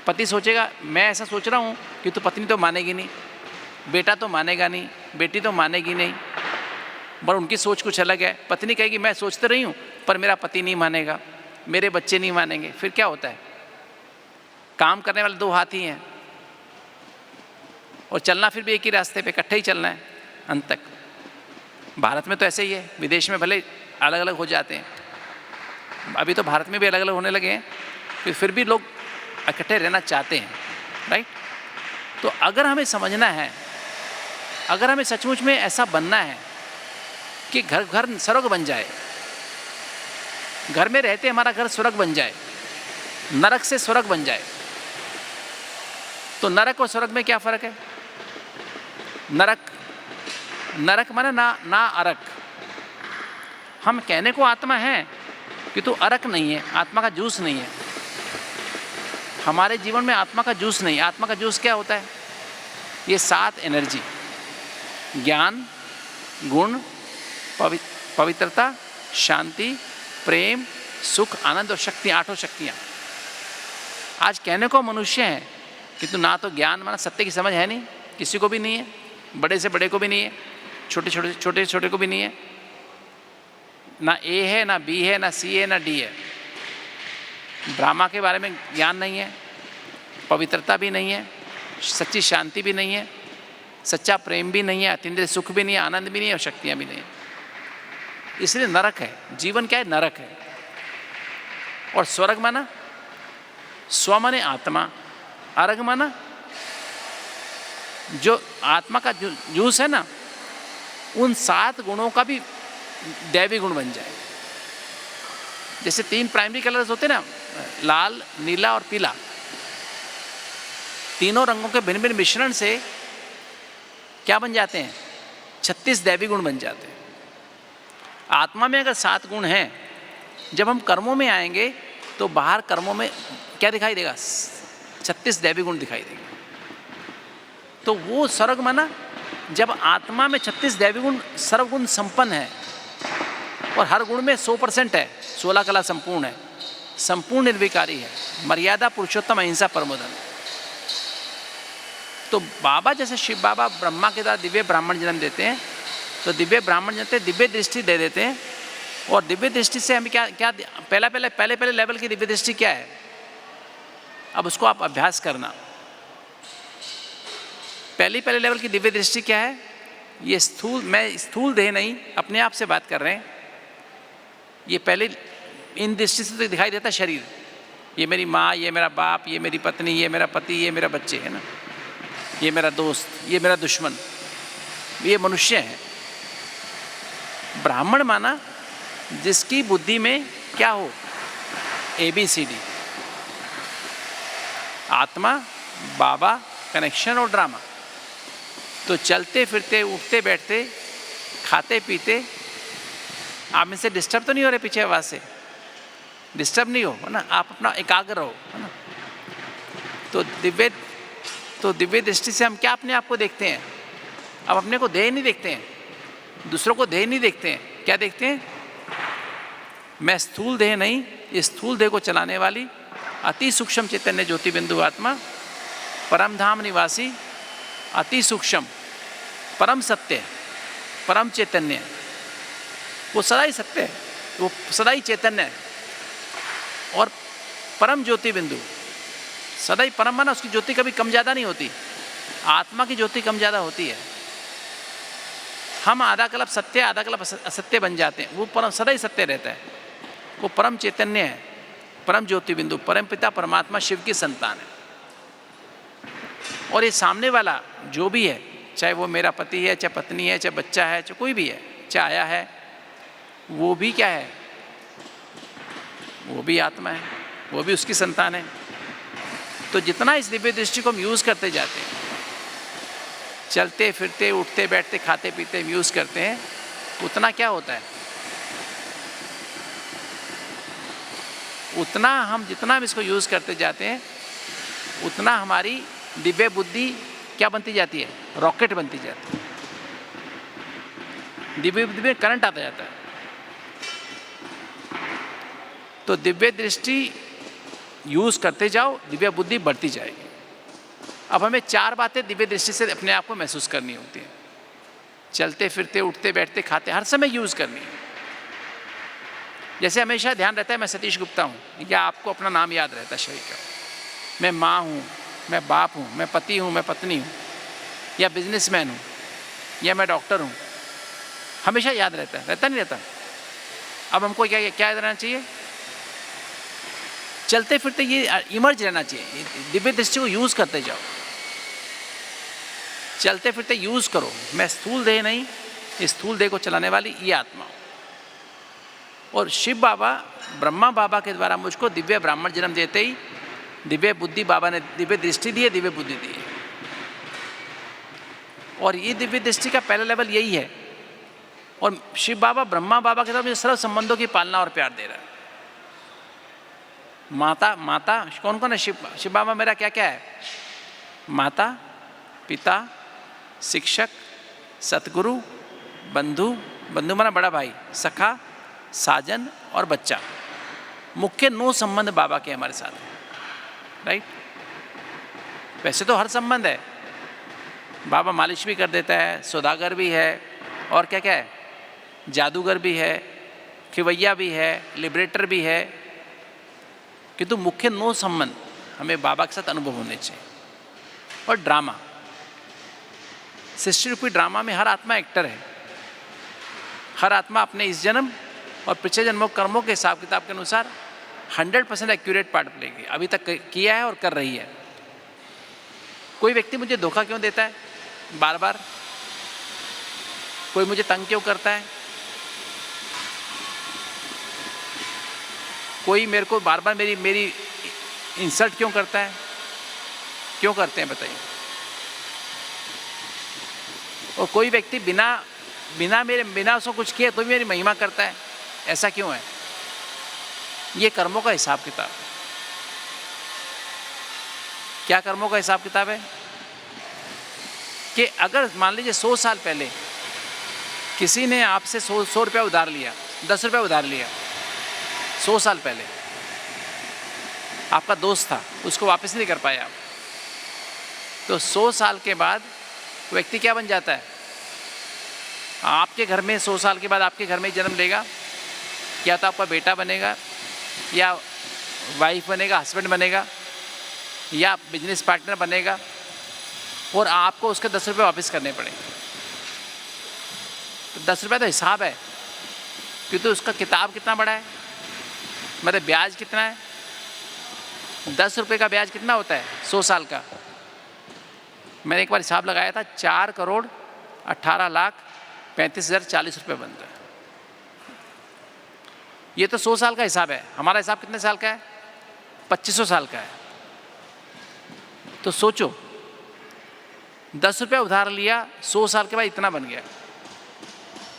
पति सोचेगा मैं ऐसा सोच रहा हूँ कि तो पत्नी तो मानेगी नहीं, बेटा तो मानेगा नहीं, बेटी तो मानेगी नहीं, पर उनकी सोच कुछ अलग है। पत्नी कहेगी मैं सोचते रही हूँ पर मेरा पति नहीं मानेगा, मेरे बच्चे नहीं मानेंगे। फिर क्या होता है? काम करने वाले 2 हाथ ही हैं और चलना फिर भी एक ही रास्ते पे, इकट्ठे ही चलना है अंत तक। भारत में तो ऐसे ही है, विदेश में भले अलग अलग हो जाते हैं, अभी तो भारत में भी अलग अलग होने लगे हैं, फिर भी लोग इकट्ठे रहना चाहते हैं, राइट। तो अगर हमें समझना है, अगर हमें सचमुच में ऐसा बनना है कि घर स्वर्ग बन जाए, घर में रहते हमारा घर स्वर्ग बन जाए, नरक से स्वर्ग बन जाए, तो नरक और स्वर्ग में क्या फर्क है? नरक माना ना अरक। हम कहने को आत्मा है कि तो अरक नहीं है, आत्मा का जूस नहीं है। हमारे जीवन में आत्मा का जूस नहीं है। आत्मा का जूस क्या होता है? ये 7 एनर्जी, ज्ञान, गुण, पवित्रता, शांति, प्रेम, सुख, आनंद और शक्ति, 8 शक्तियाँ। आज कहने को मनुष्य है किंतु ना तो ज्ञान माना सत्य की समझ है नहीं, किसी को भी नहीं है, बड़े से बड़े को भी नहीं है, छोटे छोटे को भी नहीं है। ना ए है, ना बी है, ना सी है, ना डी है। ब्रह्मा के बारे में ज्ञान नहीं है, पवित्रता भी नहीं है, सच्ची शांति भी नहीं है, सच्चा प्रेम भी नहीं है, अतीन्द्रिय सुख भी नहीं है, आनंद भी नहीं है और शक्तियाँ भी नहीं है। इसलिए नरक है। जीवन क्या है? नरक है। और स्वर्ग माना, स्व माने आत्मा, अर्घ माना जो आत्मा का जूस है ना, उन 7 गुणों का भी दैवी गुण बन जाए। जैसे 3 प्राइमरी कलर्स होते हैं ना, लाल, नीला और पीला, तीनों रंगों के भिन्न भिन्न मिश्रण से क्या बन जाते हैं? 36 दैवी गुण बन जाते हैं। आत्मा में अगर 7 गुण हैं, जब हम कर्मों में आएंगे तो बाहर कर्मों में क्या दिखाई देगा? 36 दैवी गुण दिखाई देंगे। तो वो सर्वग माना जब आत्मा में 36 दैवी गुण सर्वगुण संपन्न है और हर गुण में 100% है, 16 कला संपूर्ण है, संपूर्ण निर्विकारी है, मर्यादा पुरुषोत्तम अहिंसा परमोधन। तो बाबा जैसे शिव बाबा ब्रह्मा के द्वारा दिव्य ब्राह्मण जन्म देते हैं, तो दिव्य ब्राह्मण जन्म दिव्य दृष्टि दे देते हैं। और दिव्य दृष्टि से हमें क्या पहले लेवल की दिव्य दृष्टि क्या है, अब उसको आप अभ्यास करना। पहले लेवल की दिव्य दृष्टि क्या है, ये मैं स्थूल देह नहीं, अपने आप से बात कर रहे हैं। ये पहले इन दृष्टि से तो दिखाई देता शरीर, ये मेरी माँ, ये मेरा बाप, ये मेरी पत्नी, ये मेरा पति, ये मेरा बच्चे, है ना, ये मेरा दोस्त, ये मेरा दुश्मन, ये मनुष्य है। ब्राह्मण माना जिसकी बुद्धि में क्या हो, ABCD, आत्मा, बाबा, कनेक्शन और ड्रामा। तो चलते फिरते, उठते बैठते, खाते पीते, आप इनसे डिस्टर्ब तो नहीं हो रहे, पीछे आवाज से डिस्टर्ब नहीं हो, है ना, आप अपना एकाग्र रहो, है ना। तो दिव्य दृष्टि से हम क्या अपने आप को देखते हैं, अब अपने को देह नहीं देखते हैं, दूसरों को देह नहीं देखते हैं, क्या देखते हैं, मैं स्थूल देह नहीं, इस स्थूल देह को चलाने वाली अति सूक्ष्म चैतन्य ज्योति बिंदु आत्मा, परम धाम निवासी, अति सूक्ष्म, परम सत्य, परम चैतन्य, वो सदा ही सत्य है, वो सदा ही चैतन्य है। और परम ज्योति बिंदु, सदा ही परम माना उसकी ज्योति कभी कम ज़्यादा नहीं होती, आत्मा की ज्योति कम ज़्यादा होती है। हम आधा कल्प सत्य, आधा कल्प असत्य बन जाते हैं, वो परम सदा ही सत्य रहता है, वो परम चैतन्य है, परम ज्योति बिंदु, परम पिता परमात्मा शिव की संतान है। और ये सामने वाला जो भी है, चाहे वो मेरा पति है, चाहे पत्नी है, चाहे बच्चा है, चाहे कोई भी है, चाहे आया है, वो भी क्या है, वो भी आत्मा है, वो भी उसकी संतान है। तो जितना इस दिव्य दृष्टि को हम यूज़ करते जाते हैं, चलते फिरते, उठते बैठते, खाते पीते यूज़ करते हैं, उतना क्या होता है, उतना हम जितना हम इसको यूज़ करते जाते हैं, उतना हमारी दिव्य बुद्धि क्या बनती जाती है, रॉकेट बनती जाती है, दिव्य बुद्धि में करंट आता जाता है। तो दिव्य दृष्टि यूज़ करते जाओ, दिव्य बुद्धि बढ़ती जाएगी। अब हमें 4 बातें दिव्य दृष्टि से अपने आप को महसूस करनी होती हैं, चलते फिरते, उठते बैठते, खाते, हर समय यूज़ करनी है। जैसे हमेशा ध्यान रहता है मैं सतीश गुप्ता हूँ, या आपको अपना नाम याद रहता है शरीर का, मैं माँ हूँ, मैं बाप हूँ, मैं पति हूँ, मैं पत्नी हूँ, या बिजनेसमैन हूँ, या मैं डॉक्टर हूँ, हमेशा याद रहता है, रहता नहीं रहता। अब हमको क्या याद रहना चाहिए, चलते फिरते ये इमर्ज रहना चाहिए, दिव्य दृष्टि को यूज़ करते जाओ, चलते फिरते यूज़ करो, मैं स्थूल देह नहीं, इस स्थूल देह को चलाने वाली ये आत्मा हूँ। और शिव बाबा ब्रह्मा बाबा के द्वारा मुझको दिव्य ब्राह्मण जन्म देते ही दिव्य बुद्धि, बाबा ने दिव्य दृष्टि दी है, दिव्य बुद्धि दी है। और ये दिव्य दृष्टि का पहला लेवल यही है। और शिव बाबा ब्रह्मा बाबा के द्वारा मुझे सर्व संबंधों की पालना और प्यार दे रहा है। माता कौन कौन है, शिव बाबा मेरा क्या क्या है, माता, पिता, शिक्षक, सतगुरु, बंधु माना बड़ा भाई, सखा, साजन और बच्चा। मुख्य 9 संबंध बाबा के हमारे साथ हैं, राइट। वैसे तो हर संबंध है, बाबा मालिश भी कर देता है, सौदागर भी है, और क्या क्या है, जादूगर भी है, खिवैया भी है, लिबरेटर भी है, किंतु मुख्य 9 संबंध हमें बाबा के साथ अनुभव होने चाहिए। और ड्रामा, सृष्टि रूपी ड्रामा में हर आत्मा एक्टर है, हर आत्मा अपने इस जन्म और पिछले जन्मों कर्मों के हिसाब किताब के अनुसार 100% एक्यूरेट पार्ट प्ले अभी तक किया है और कर रही है। कोई व्यक्ति मुझे धोखा क्यों देता है बार बार, कोई मुझे तंग क्यों करता है, कोई मेरे को बार बार मेरी इंसल्ट क्यों करता है, क्यों करते हैं बताइए। और कोई व्यक्ति बिना उसको कुछ किए तो भी मेरी महिमा करता है, ऐसा क्यों है। ये कर्मों का हिसाब किताब। क्या कर्मों का हिसाब किताब है कि अगर मान लीजिए 100 साल पहले किसी ने आपसे 100 रुपया उधार लिया, 10 रुपया उधार लिया, 100 साल पहले आपका दोस्त था, उसको वापस नहीं कर पाया आप, तो 100 साल के बाद व्यक्ति क्या बन जाता है? आपके घर में 100 साल के बाद आपके घर में जन्म लेगा, या तो आपका बेटा बनेगा, या वाइफ बनेगा, हस्बैंड बनेगा, या बिजनेस पार्टनर बनेगा, और आपको उसके 10 रुपये वापस करने पड़ेंगे। तो 10 रुपये तो हिसाब है, क्योंकि उसका किताब कितना बड़ा है, मतलब ब्याज कितना है। 10 रुपये का ब्याज कितना होता है 100 साल का? मैंने एक बार हिसाब लगाया था, 4,18,35,040 रुपये बनता है। ये तो 100 साल का हिसाब है। हमारा हिसाब कितने साल का है? 2500 साल का है। तो सोचो, 10 रुपये उधार लिया, 100 साल के बाद इतना बन गया।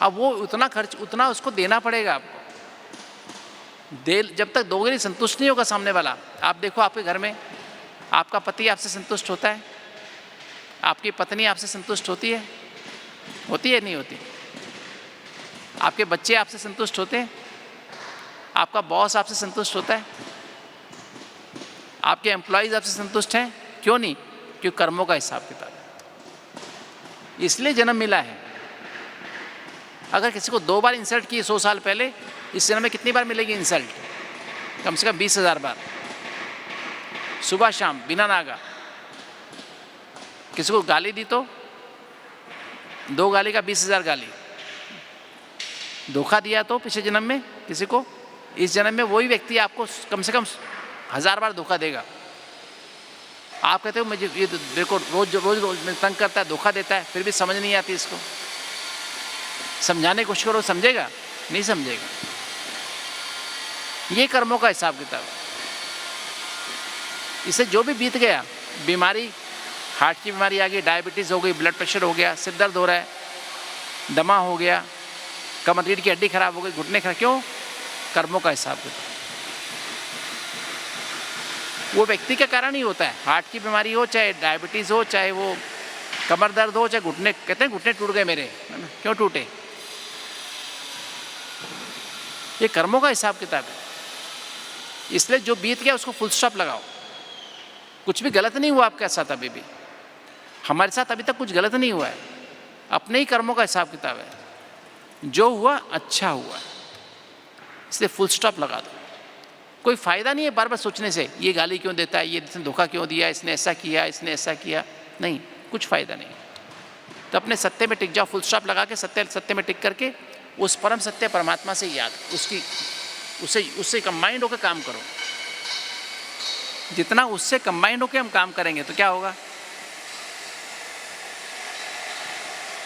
अब वो उतना खर्च, उतना उसको देना पड़ेगा आपको। जब तक दोगे नहीं, संतुष्ट नहीं होगा सामने वाला। आप देखो आपके घर में आपका पति आपसे संतुष्ट होता है, आपकी पत्नी आपसे संतुष्ट होती है, नहीं होती? आपके बच्चे आपसे संतुष्ट होते हैं, आपका बॉस आपसे संतुष्ट होता है, आपके एम्प्लॉयज़ आपसे संतुष्ट हैं? क्यों नहीं? क्योंकि कर्मों का हिसाब किताब है, इसलिए जन्म मिला है। अगर किसी को 2 बार इंसल्ट की 100 साल पहले, इस जन्म में कितनी बार मिलेगी इंसल्ट? कम से कम 20,000 बार, सुबह शाम बिना नागा। किसी को गाली दी तो 2 गाली का 20,000 गाली। धोखा दिया तो पिछले जन्म में किसी को, इस जन्म में वही व्यक्ति आपको कम से कम 1000 बार धोखा देगा। आप कहते हो मुझे ये मेरे को रोज तंग करता है, धोखा देता है, फिर भी समझ नहीं आती इसको। समझाने की कोशिश करो, समझेगा? नहीं समझेगा। ये कर्मों का हिसाब किताब है। इससे जो भी बीत गया, बीमारी, हार्ट की बीमारी आ गई, डायबिटीज़ हो गई, ब्लड प्रेशर हो गया, सिर दर्द हो रहा है, दमा हो गया, कमर रीढ़ की हड्डी खराब हो गई, घुटने खराब, क्यों? कर्मों का हिसाब किताब। वो व्यक्ति के कारण ही होता है। हार्ट की बीमारी हो, चाहे डायबिटीज़ हो, चाहे वो कमर दर्द हो, चाहे घुटने, कहते हैं घुटने टूट गए मेरे, है ना? क्यों टूटे? ये कर्मों का हिसाब किताब है। इसलिए जो बीत गया उसको फुल स्टॉप लगाओ। कुछ भी गलत नहीं हुआ आपके साथ अभी भी, हमारे साथ अभी तक कुछ गलत नहीं हुआ है। अपने ही कर्मों का हिसाब किताब है। जो हुआ अच्छा हुआ, इसलिए फुल स्टॉप लगा दो। कोई फ़ायदा नहीं है बार बार सोचने से, ये गाली क्यों देता है, ये इसने धोखा क्यों दिया, इसने ऐसा किया, इसने ऐसा किया। नहीं, कुछ फ़ायदा नहीं। तो अपने सत्य में टिक जाओ, फुल स्टॉप लगा के सत्य में टिक करके उस परम सत्य परमात्मा से याद, उससे कंबाइंड होकर काम करो। जितना उससे कंबाइंड होकर हम काम करेंगे तो क्या होगा?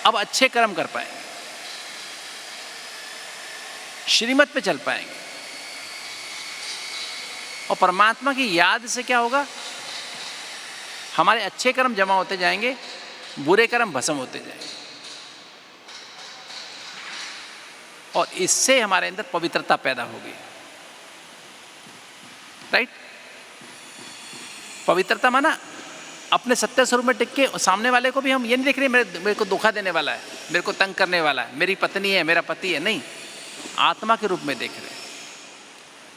अब अच्छे कर्म कर पाएंगे, श्रीमत पे चल पाएंगे, और परमात्मा की याद से क्या होगा? हमारे अच्छे कर्म जमा होते जाएंगे, बुरे कर्म भस्म होते जाएंगे, और इससे हमारे अंदर पवित्रता पैदा होगी। राइट? पवित्रता माना अपने सत्य स्वरूप में टिक के सामने वाले को भी हम ये नहीं देख रहे मेरे को धोखा देने वाला है, मेरे को तंग करने वाला है, मेरी पत्नी है, मेरा पति है। नहीं, आत्मा के रूप में देख रहे हैं,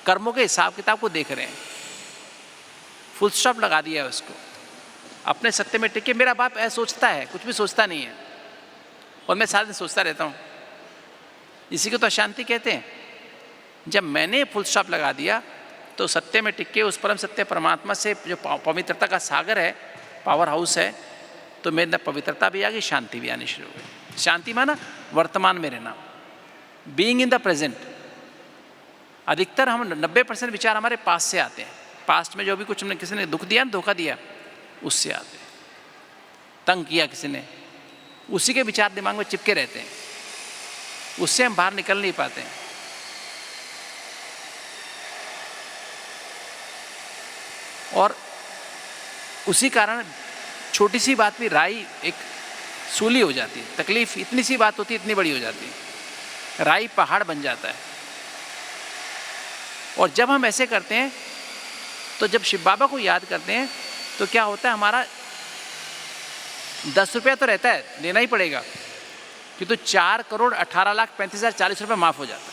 कर्मों के हिसाब किताब को देख रहे हैं। फुल स्टॉप लगा दिया है उसको, अपने सत्य में टिक के। मेरा बाप ऐसा सोचता है, कुछ भी सोचता नहीं है, और मैं सारा दिन सोचता रहता हूँ। इसी को तो अशांति कहते हैं। जब मैंने फुल स्टॉप लगा दिया तो सत्य में टिक के उस परम सत्य परमात्मा से जो पवित्रता का सागर है, पावर हाउस है, तो मेरे अंदर पवित्रता भी आ गई, शांति भी आनी शुरू हो गई। शांति माना वर्तमान में रहना, बीइंग इन द प्रेजेंट। अधिकतर हम 90% विचार हमारे पास से आते हैं। पास्ट में जो भी कुछ हमने, किसी ने दुख दिया, धोखा दिया, उससे आते हैं। तंग किया किसी ने, उसी के विचार दिमाग में चिपके रहते हैं, उससे हम बाहर निकल नहीं पाते हैं। और उसी कारण छोटी सी बात भी राई एक सूली हो जाती है। तकलीफ इतनी सी बात होती है, इतनी बड़ी हो जाती है, राई पहाड़ बन जाता है। और जब हम ऐसे करते हैं, तो जब शिव बाबा को याद करते हैं तो क्या होता है, हमारा 10 रुपया तो रहता है, देना ही पड़ेगा, कि तो 4,18,35,040 रुपये माफ़ हो जाता है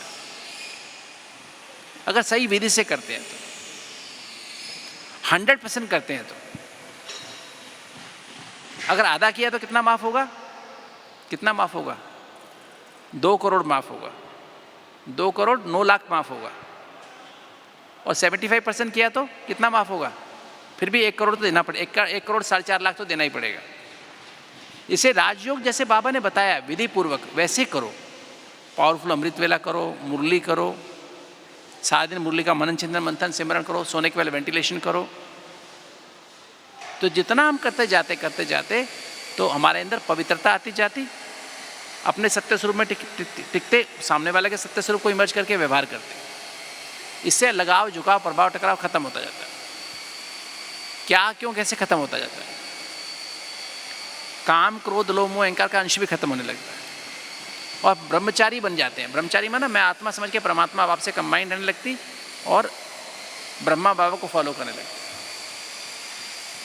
अगर सही विधि से करते हैं तो, 100% करते हैं तो। अगर आधा किया तो कितना माफ़ होगा, कितना माफ़ होगा, 2 करोड़ माफ़ होगा, 2 करोड़ 9 लाख माफ़ होगा। और 75% किया तो कितना माफ़ होगा, फिर भी 1 करोड़ तो देना पड़ेगा, 1 करोड़ 4.5 लाख तो देना ही पड़ेगा। इसे राजयोग जैसे बाबा ने बताया विधि पूर्वक वैसे करो, पावरफुल अमृत वेला करो, मुरली करो, सारा दिन मुरली का मनन चिंतन मंथन सिमरन करो, सोने के पहले वेंटिलेशन करो। तो जितना हम करते जाते तो हमारे अंदर पवित्रता आती जाती, अपने सत्य स्वरूप में टिकते, सामने वाले के सत्य स्वरूप को इमर्ज करके व्यवहार करते। इससे लगाव, झुकाव, प्रभाव, टकराव खत्म होता जाता है। क्या क्यों कैसे खत्म होता जाता है, काम क्रोध लोभ मोह अहंकार का अंश भी खत्म होने लगता है और ब्रह्मचारी बन जाते हैं। ब्रह्मचारी माना मैं आत्मा समझ के परमात्मा बाप से कंबाइन रहने लगती और ब्रह्मा बाबा को फॉलो करने लगती।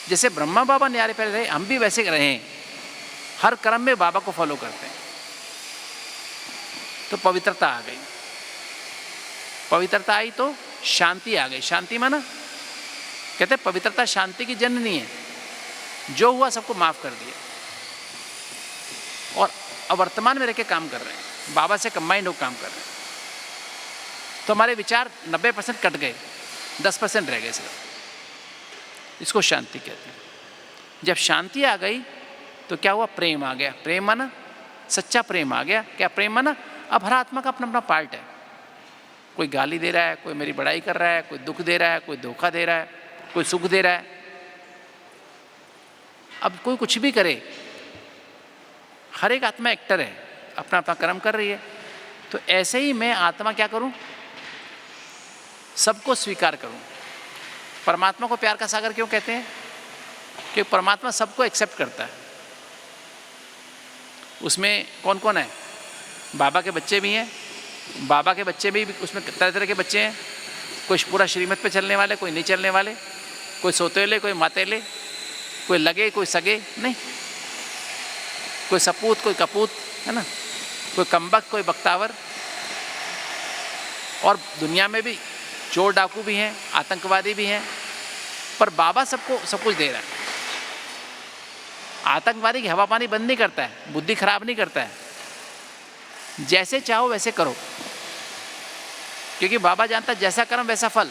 जैसे ब्रह्मा बाबा न्यारे पहले रहे, हम भी वैसे रहे हैं, हर कर्म में बाबा को फॉलो करते हैं। तो पवित्रता आ गई, पवित्रता आई तो शांति आ गई। शांति माना कहते हैं पवित्रता शांति की जननी है। जो हुआ सबको माफ कर दिया और अब वर्तमान में रह के काम कर रहे हैं, बाबा से कंबाइंड होकर काम कर रहे हैं। तो हमारे विचार 90% कट गए, 10% रह गए सिर्फ। इसको शांति कहते हैं। जब शांति आ गई तो क्या हुआ, प्रेम आ गया। प्रेम माना सच्चा प्रेम आ गया। क्या प्रेम माना, अब हर आत्मा का अपना अपना पार्ट है। कोई गाली दे रहा है, कोई मेरी बड़ाई कर रहा है, कोई दुख दे रहा है, कोई धोखा दे रहा है, कोई सुख दे रहा है। अब कोई कुछ भी करे, हर एक आत्मा एक्टर है, अपना अपना कर्म कर रही है। तो ऐसे ही मैं आत्मा क्या करूं, सबको स्वीकार करूं। परमात्मा को प्यार का सागर क्यों कहते हैं, क्योंकि परमात्मा सबको एक्सेप्ट करता है। उसमें कौन कौन है, बाबा के बच्चे भी हैं, बाबा के बच्चे भी उसमें तरह तरह के बच्चे हैं। कोई पूरा श्रीमत पे चलने वाले, कोई नहीं चलने वाले, कोई सोतेले, कोई मातेले, कोई लगे, कोई सगे नहीं, कोई सपूत, कोई कपूत, है ना, कोई कम्बक, कोई बख्तावर। और दुनिया में भी चोर डाकू भी हैं, आतंकवादी भी हैं, पर बाबा सबको सब कुछ दे रहा है। आतंकवादी की हवा पानी बंद नहीं करता है, बुद्धि खराब नहीं करता है। जैसे चाहो वैसे करो, क्योंकि बाबा जानता है जैसा कर्म वैसा फल।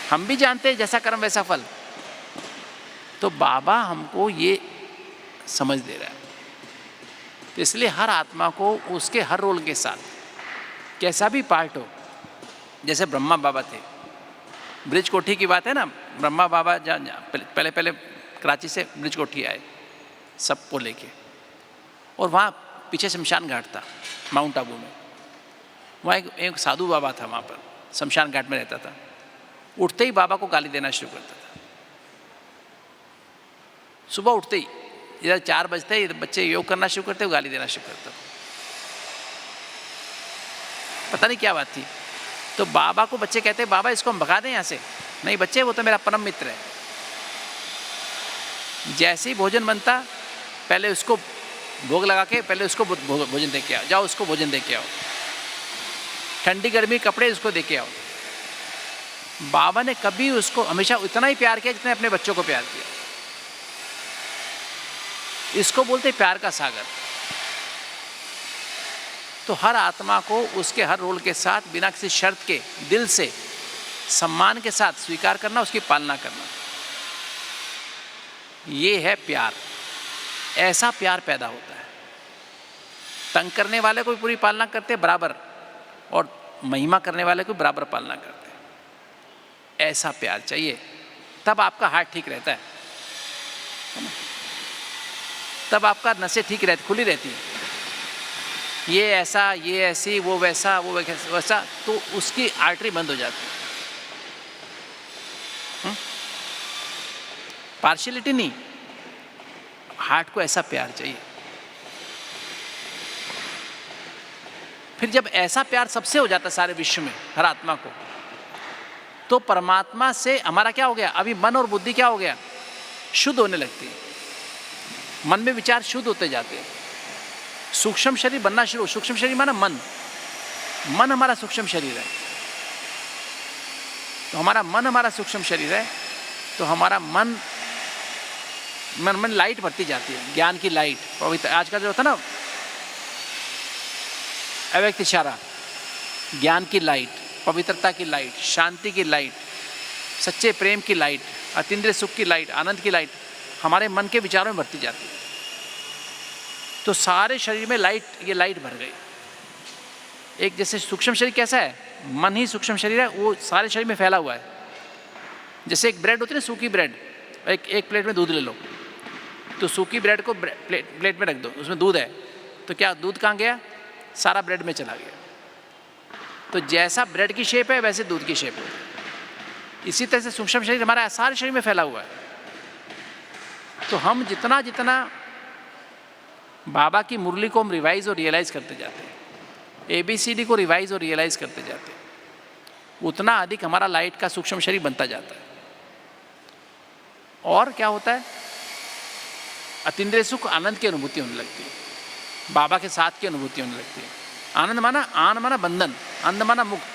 हम भी जानते हैं जैसा कर्म वैसा फल। तो बाबा हमको ये समझ दे रहा है। तो इसलिए हर आत्मा को उसके हर रोल के साथ कैसा भी पार्ट हो, जैसे ब्रह्मा बाबा थे, ब्रिज कोठी की बात है ना, ब्रह्मा बाबा पहले कराची से ब्रिज कोठी आए सबको लेके, और वहाँ पीछे शमशान घाट था माउंट आबू में। वहाँ एक साधु बाबा था, वहाँ पर शमशान घाट में रहता था। उठते ही बाबा को गाली देना शुरू करता था। सुबह उठते ही इधर 4 बजते ही बच्चे योग करना शुरू करते, गाली देना शुरू करता। पता नहीं क्या बात थी। तो बाबा को बच्चे कहते, बाबा इसको हम भगा दें यहाँ से। नहीं बच्चे, वो तो मेरा परम मित्र है। जैसे ही भोजन बनता, पहले उसको भोग लगा के पहले उसको भोजन दे के आओ, जाओ उसको भोजन दे के आओ, ठंडी गर्मी कपड़े उसको दे के आओ। बाबा ने कभी उसको हमेशा उतना ही प्यार किया जितने अपने बच्चों को प्यार किया। इसको बोलते प्यार का सागर। तो हर आत्मा को उसके हर रोल के साथ बिना किसी शर्त के दिल से सम्मान के साथ स्वीकार करना, उसकी पालना करना, ये है प्यार। ऐसा प्यार पैदा होता है। तंग करने वाले को भी पूरी पालना करते हैं बराबर, और महिमा करने वाले को बराबर पालना करते हैं। ऐसा प्यार चाहिए, तब आपका हार्ट ठीक रहता है ना? तब आपका नसें ठीक रहती, खुली रहती है। ये ऐसा, ये ऐसी, वो वैसा, वो वैसा, तो उसकी आर्टरी बंद हो जाती है। पार्शियलिटी नहीं, हार्ट को ऐसा प्यार चाहिए। फिर जब ऐसा प्यार सबसे हो जाता है सारे विश्व में, हर आत्मा को, तो परमात्मा से हमारा क्या हो गया, अभी मन और बुद्धि क्या हो गया, शुद्ध होने लगती है, मन में विचार शुद्ध होते जाते हैं, सूक्ष्म शरीर बनना शुरू। सूक्ष्म शरीर माना मन, मन हमारा सूक्ष्म शरीर है। तो हमारा मन हमारा सूक्ष्म शरीर है, तो हमारा मन में लाइट बढ़ती जाती है, ज्ञान की लाइट। पवित्र आज का जो होता ना अव्यक्त इशारा, ज्ञान की लाइट, पवित्रता की लाइट, शांति की लाइट, सच्चे प्रेम की लाइट, अतीन्द्रिय सुख की लाइट, आनंद की लाइट हमारे मन के विचारों में बढ़ती जाती है। तो सारे शरीर में लाइट, ये लाइट भर गई। एक जैसे सूक्ष्म शरीर कैसा है, मन ही सूक्ष्म शरीर है, वो सारे शरीर में फैला हुआ है। जैसे एक ब्रेड होती है ना, सूखी ब्रेड, एक प्लेट में दूध ले लो, तो सूखी ब्रेड को प्लेट में रख दो, उसमें दूध है, तो क्या दूध कहाँ गया, सारा ब्रेड में चला गया। तो जैसा ब्रेड की शेप है वैसे दूध की शेप है। इसी तरह से सूक्ष्म शरीर हमारा सारे शरीर में फैला हुआ है। तो हम जितना जितना बाबा की मुरली को हम रिवाइज और रियलाइज करते जाते हैं, ABCD को रिवाइज और रियलाइज करते जाते हैं, उतना अधिक हमारा लाइट का सूक्ष्म शरीर बनता जाता है। और क्या होता है, अतीन्द्रिय सुख, आनंद की अनुभूति होने लगती है, बाबा के साथ की अनुभूति होने लगती है। आनंद माना, आन माना बंधन, आनंद माना मुक्त,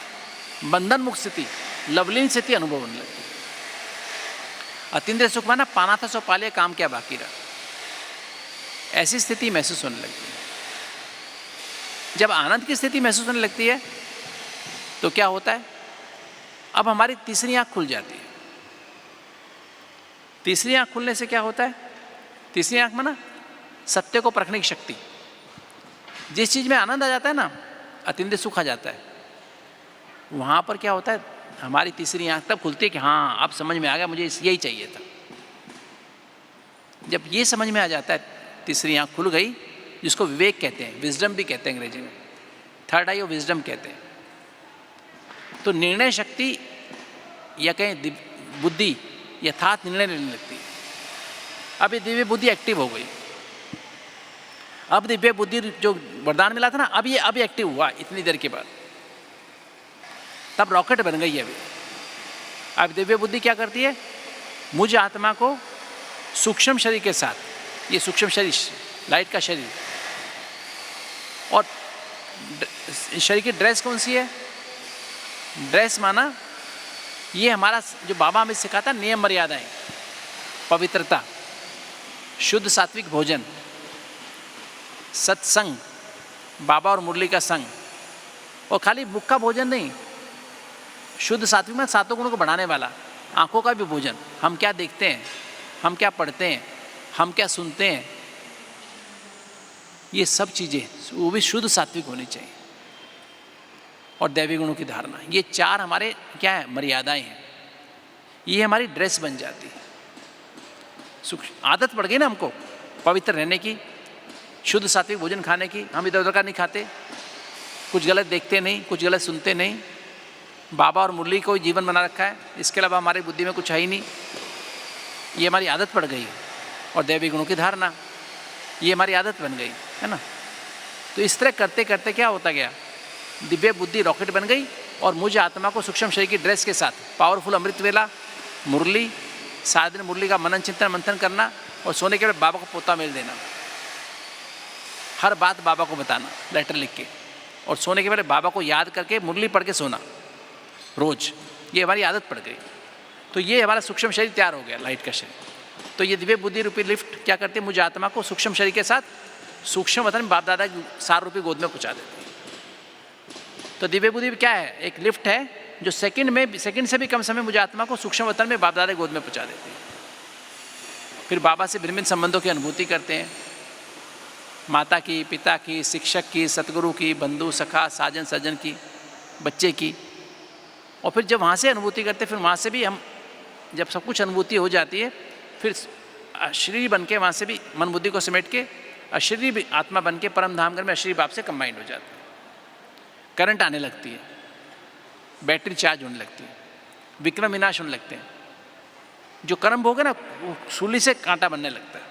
बंधन मुक्त स्थिति, लवलीन स्थिति अनुभव होने लगती है। अतीन्द्रिय सुख माना पाना था सो पा लिया, काम क्या बाकी रहा, ऐसी स्थिति महसूस होने लगती है। जब आनंद की स्थिति महसूस होने लगती है तो क्या होता है, अब हमारी तीसरी आंख खुल जाती है। तीसरी आंख खुलने से क्या होता है, तीसरी आंख में ना सत्य को परखने की शक्ति। जिस चीज में आनंद आ जाता है ना, अतीन्द्रिय सुख आ जाता है, वहां पर क्या होता है, हमारी तीसरी आंख तब खुलती है कि हाँ अब समझ में आ गया, मुझे यही चाहिए था। जब ये समझ में आ जाता है, तीसरी आंख खुल गई, जिसको विवेक कहते हैं, विजडम भी कहते हैं अंग्रेजी में, थर्ड आई ऑफ विजडम कहते हैं। तो निर्णय शक्ति या कहें बुद्धि यथार्थ निर्णय लेने लगती है। अब ये दिव्य बुद्धि एक्टिव हो गई। अब दिव्य बुद्धि जो वरदान मिला था ना, अब ये एक्टिव हुआ इतनी देर के बाद, तब रॉकेट बन गई है अभी। अब दिव्य बुद्धि क्या करती है, मुझ आत्मा को सूक्ष्म शरीर के साथ, ये सूक्ष्म शरीर लाइट का शरीर, और शरीर की ड्रेस कौन सी है, ड्रेस माना ये हमारा जो बाबा हमें सिखाता नियम मर्यादाएं, पवित्रता, शुद्ध सात्विक भोजन, सत्संग, बाबा और मुरली का संग, और खाली भूख का भोजन नहीं, शुद्ध सात्विक में सातों गुणों को बढ़ाने वाला, आंखों का भी भोजन, हम क्या देखते हैं, हम क्या पढ़ते हैं, हम क्या सुनते हैं, ये सब चीज़ें वो भी शुद्ध सात्विक होनी चाहिए। और दैवी गुणों की धारणा, ये चार हमारे क्या है, मर्यादाएं हैं। ये हमारी ड्रेस बन जाती है। आदत पड़ गई ना हमको पवित्र रहने की, शुद्ध सात्विक भोजन खाने की, हम इधर उधर का नहीं खाते, कुछ गलत देखते नहीं, कुछ गलत सुनते नहीं, बाबा और मुरली को जीवन बना रखा है, इसके अलावा हमारी बुद्धि में कुछ है ही नहीं। ये हमारी आदत पड़ गई। और दैवी गुणों की धारणा, ये हमारी आदत बन गई है ना। तो इस तरह करते करते क्या होता गया, दिव्य बुद्धि रॉकेट बन गई, और मुझे आत्मा को सूक्ष्म शरीर की ड्रेस के साथ पावरफुल अमृत वेला, मुरली, सारा दिन मुरली का मनन चिंतन मंथन करना, और सोने के बाद बाबा को पोता मेल देना, हर बात बाबा को बताना लेटर लिख के, और सोने के बाद बाबा को याद करके मुरली पढ़ के सोना रोज। ये हमारी आदत पड़ गई। तो ये हमारा सूक्ष्म शरीर तैयार हो गया, लाइट का शरीर। तो ये दिव्य बुद्धि रूपी लिफ्ट क्या करती है, मुझे आत्मा को सूक्ष्म शरीर के साथ सूक्ष्म वतन में बाप दादा की सार रूपी गोद में पहुँचा देती है। तो दिव्य बुद्धि क्या है, एक लिफ्ट है जो सेकंड से भी कम समय मुझे आत्मा को सूक्ष्म वतन में बाप दादा की गोद में पहुँचा देती है। फिर बाबा से भिन्न भिन्न संबंधों की अनुभूति करते हैं, माता की, पिता की, शिक्षक की, सतगुरु की, बंधु सखा, साजन सज्जन की, बच्चे की। और फिर जब वहाँ से अनुभूति करते, फिर वहाँ से भी हम जब सब कुछ अनुभूति हो जाती है, फिर शरीर बन के वहाँ से भी मन बुद्धि को समेट के अशरीर भी आत्मा बन के परम धाम घर में अशरीर बाप से कंबाइंड हो जाता है। करंट आने लगती है, बैटरी चार्ज होने लगती है, विक्रम विनाश होने लगते हैं। जो कर्म भोग है ना, वो सूली से कांटा बनने लगता है।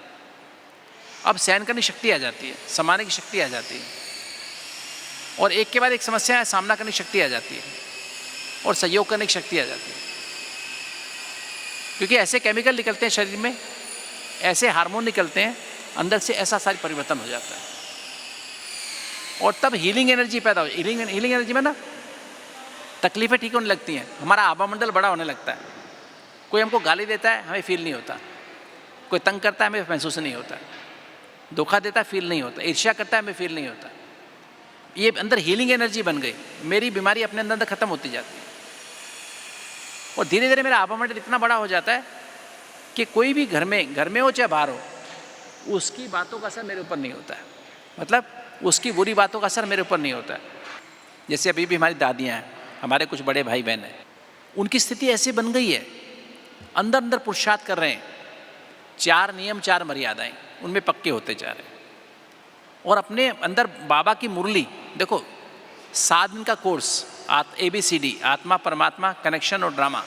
अब सहन करने की शक्ति आ जाती है, समाने की शक्ति आ जाती है, और एक के बाद एक समस्या है सामना करने की शक्ति आ जाती है, और सहयोग करने की शक्ति आ जाती है। क्योंकि ऐसे केमिकल निकलते हैं शरीर में ऐसे हार्मोन निकलते हैं अंदर से, ऐसा सारी परिवर्तन हो जाता है। और तब हीलिंग एनर्जी पैदा हो। हीलिंग एनर्जी में ना तकलीफें ठीक होने लगती हैं, हमारा आभा मंडल बड़ा होने लगता है। कोई हमको गाली देता है, हमें फील नहीं होता। कोई तंग करता है, हमें महसूस नहीं होता। धोखा देता है, फील नहीं होता। ईर्ष्या करता है, हमें फील नहीं होता। ये अंदर हीलिंग एनर्जी बन गई। मेरी बीमारी अपने अंदर खत्म होती जाती है और धीरे धीरे मेरा आभा मंडल इतना बड़ा हो जाता है कि कोई भी घर में हो चाहे बाहर हो, उसकी बातों का असर मेरे ऊपर नहीं होता है। मतलब उसकी बुरी बातों का असर मेरे ऊपर नहीं होता है। जैसे अभी भी हमारी दादियाँ हैं, हमारे कुछ बड़े भाई बहन हैं, उनकी स्थिति ऐसी बन गई है, अंदर अंदर पुरुषार्थ कर रहे हैं। 4 नियम 4 मर्यादाएं उनमें पक्के होते जा रहे हैं। और अपने अंदर बाबा की मुरली देखो, 7 दिन का कोर्स, ABCD, आत्मा परमात्मा कनेक्शन और ड्रामा,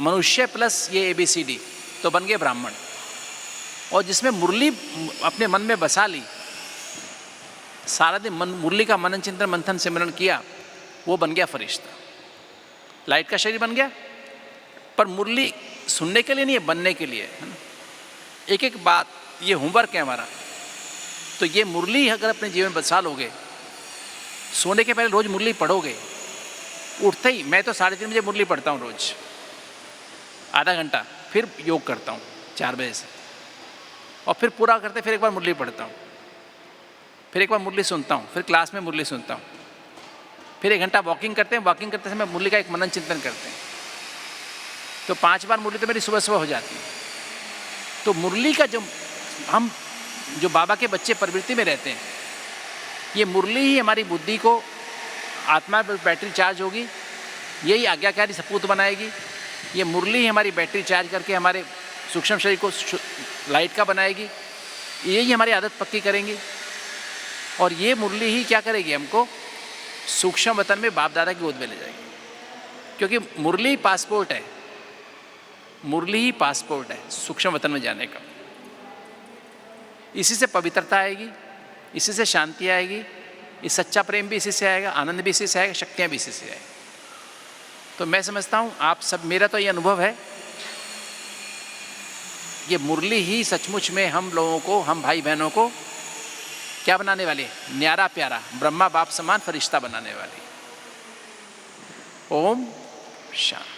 मनुष्य प्लस ये ABCD, तो बन गए ब्राह्मण। और जिसमें मुरली अपने मन में बसा ली, सारा दिन मुरली का मनन चिंतन मंथन सिमरन किया, वो बन गया फरिश्ता, लाइट का शरीर बन गया। पर मुरली सुनने के लिए नहीं है, बनने के लिए है ना। एक एक बात, ये होमवर्क है हमारा। तो ये मुरली अगर अपने जीवन में बसा लोगे, सोने के पहले रोज मुरली पढ़ोगे, उठते ही, मैं तो 3:30 बजे मुरली पढ़ता हूँ रोज, आधा घंटा, फिर योग करता हूँ 4 बजे से, और फिर पूरा करते फिर एक बार मुरली पढ़ता हूँ, फिर एक बार मुरली सुनता हूँ, फिर क्लास में मुरली सुनता हूँ, फिर 1 घंटा वॉकिंग करते हैं। वॉकिंग करते समय मुरली का एक मनन चिंतन करते हैं। तो 5 बार मुरली तो मेरी सुबह सुबह हो जाती है। तो मुरली का जो बाबा के बच्चे प्रवृत्ति में रहते हैं, ये मुरली ही हमारी बुद्धि को, आत्मा पर बैटरी चार्ज होगी, यही आज्ञाकारी सपूत बनाएगी। ये मुरली ही हमारी बैटरी चार्ज करके हमारे सूक्ष्म शरीर को लाइट का बनाएगी। यही हमारी आदत पक्की करेंगी। और ये मुरली ही क्या करेगी, हमको सूक्ष्म वतन में बाप दादा की गोद में ले जाएगी। क्योंकि मुरली पासपोर्ट है, मुरली ही पासपोर्ट है सूक्ष्म वतन में जाने का। इसी से पवित्रता आएगी, इसी से शांति आएगी, ये सच्चा प्रेम भी इसी से आएगा, आनंद भी इसी से आएगा, शक्तियाँ भी इसी से आएगी। तो मैं समझता हूँ आप सब, मेरा तो ये अनुभव है, ये मुरली ही सचमुच में हम लोगों को, हम भाई बहनों को क्या बनाने वाली है, न्यारा प्यारा ब्रह्मा बाप समान फरिश्ता बनाने वाली। ओम शांति।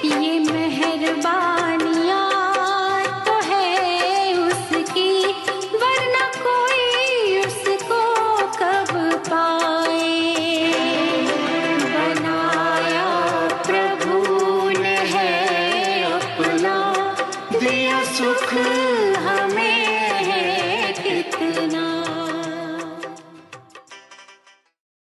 ये मेहरबानियाँ तो है उसकी, वरना कोई उसको कब पाए। बनाया प्रभु ने है अपना, दिया सुख हमें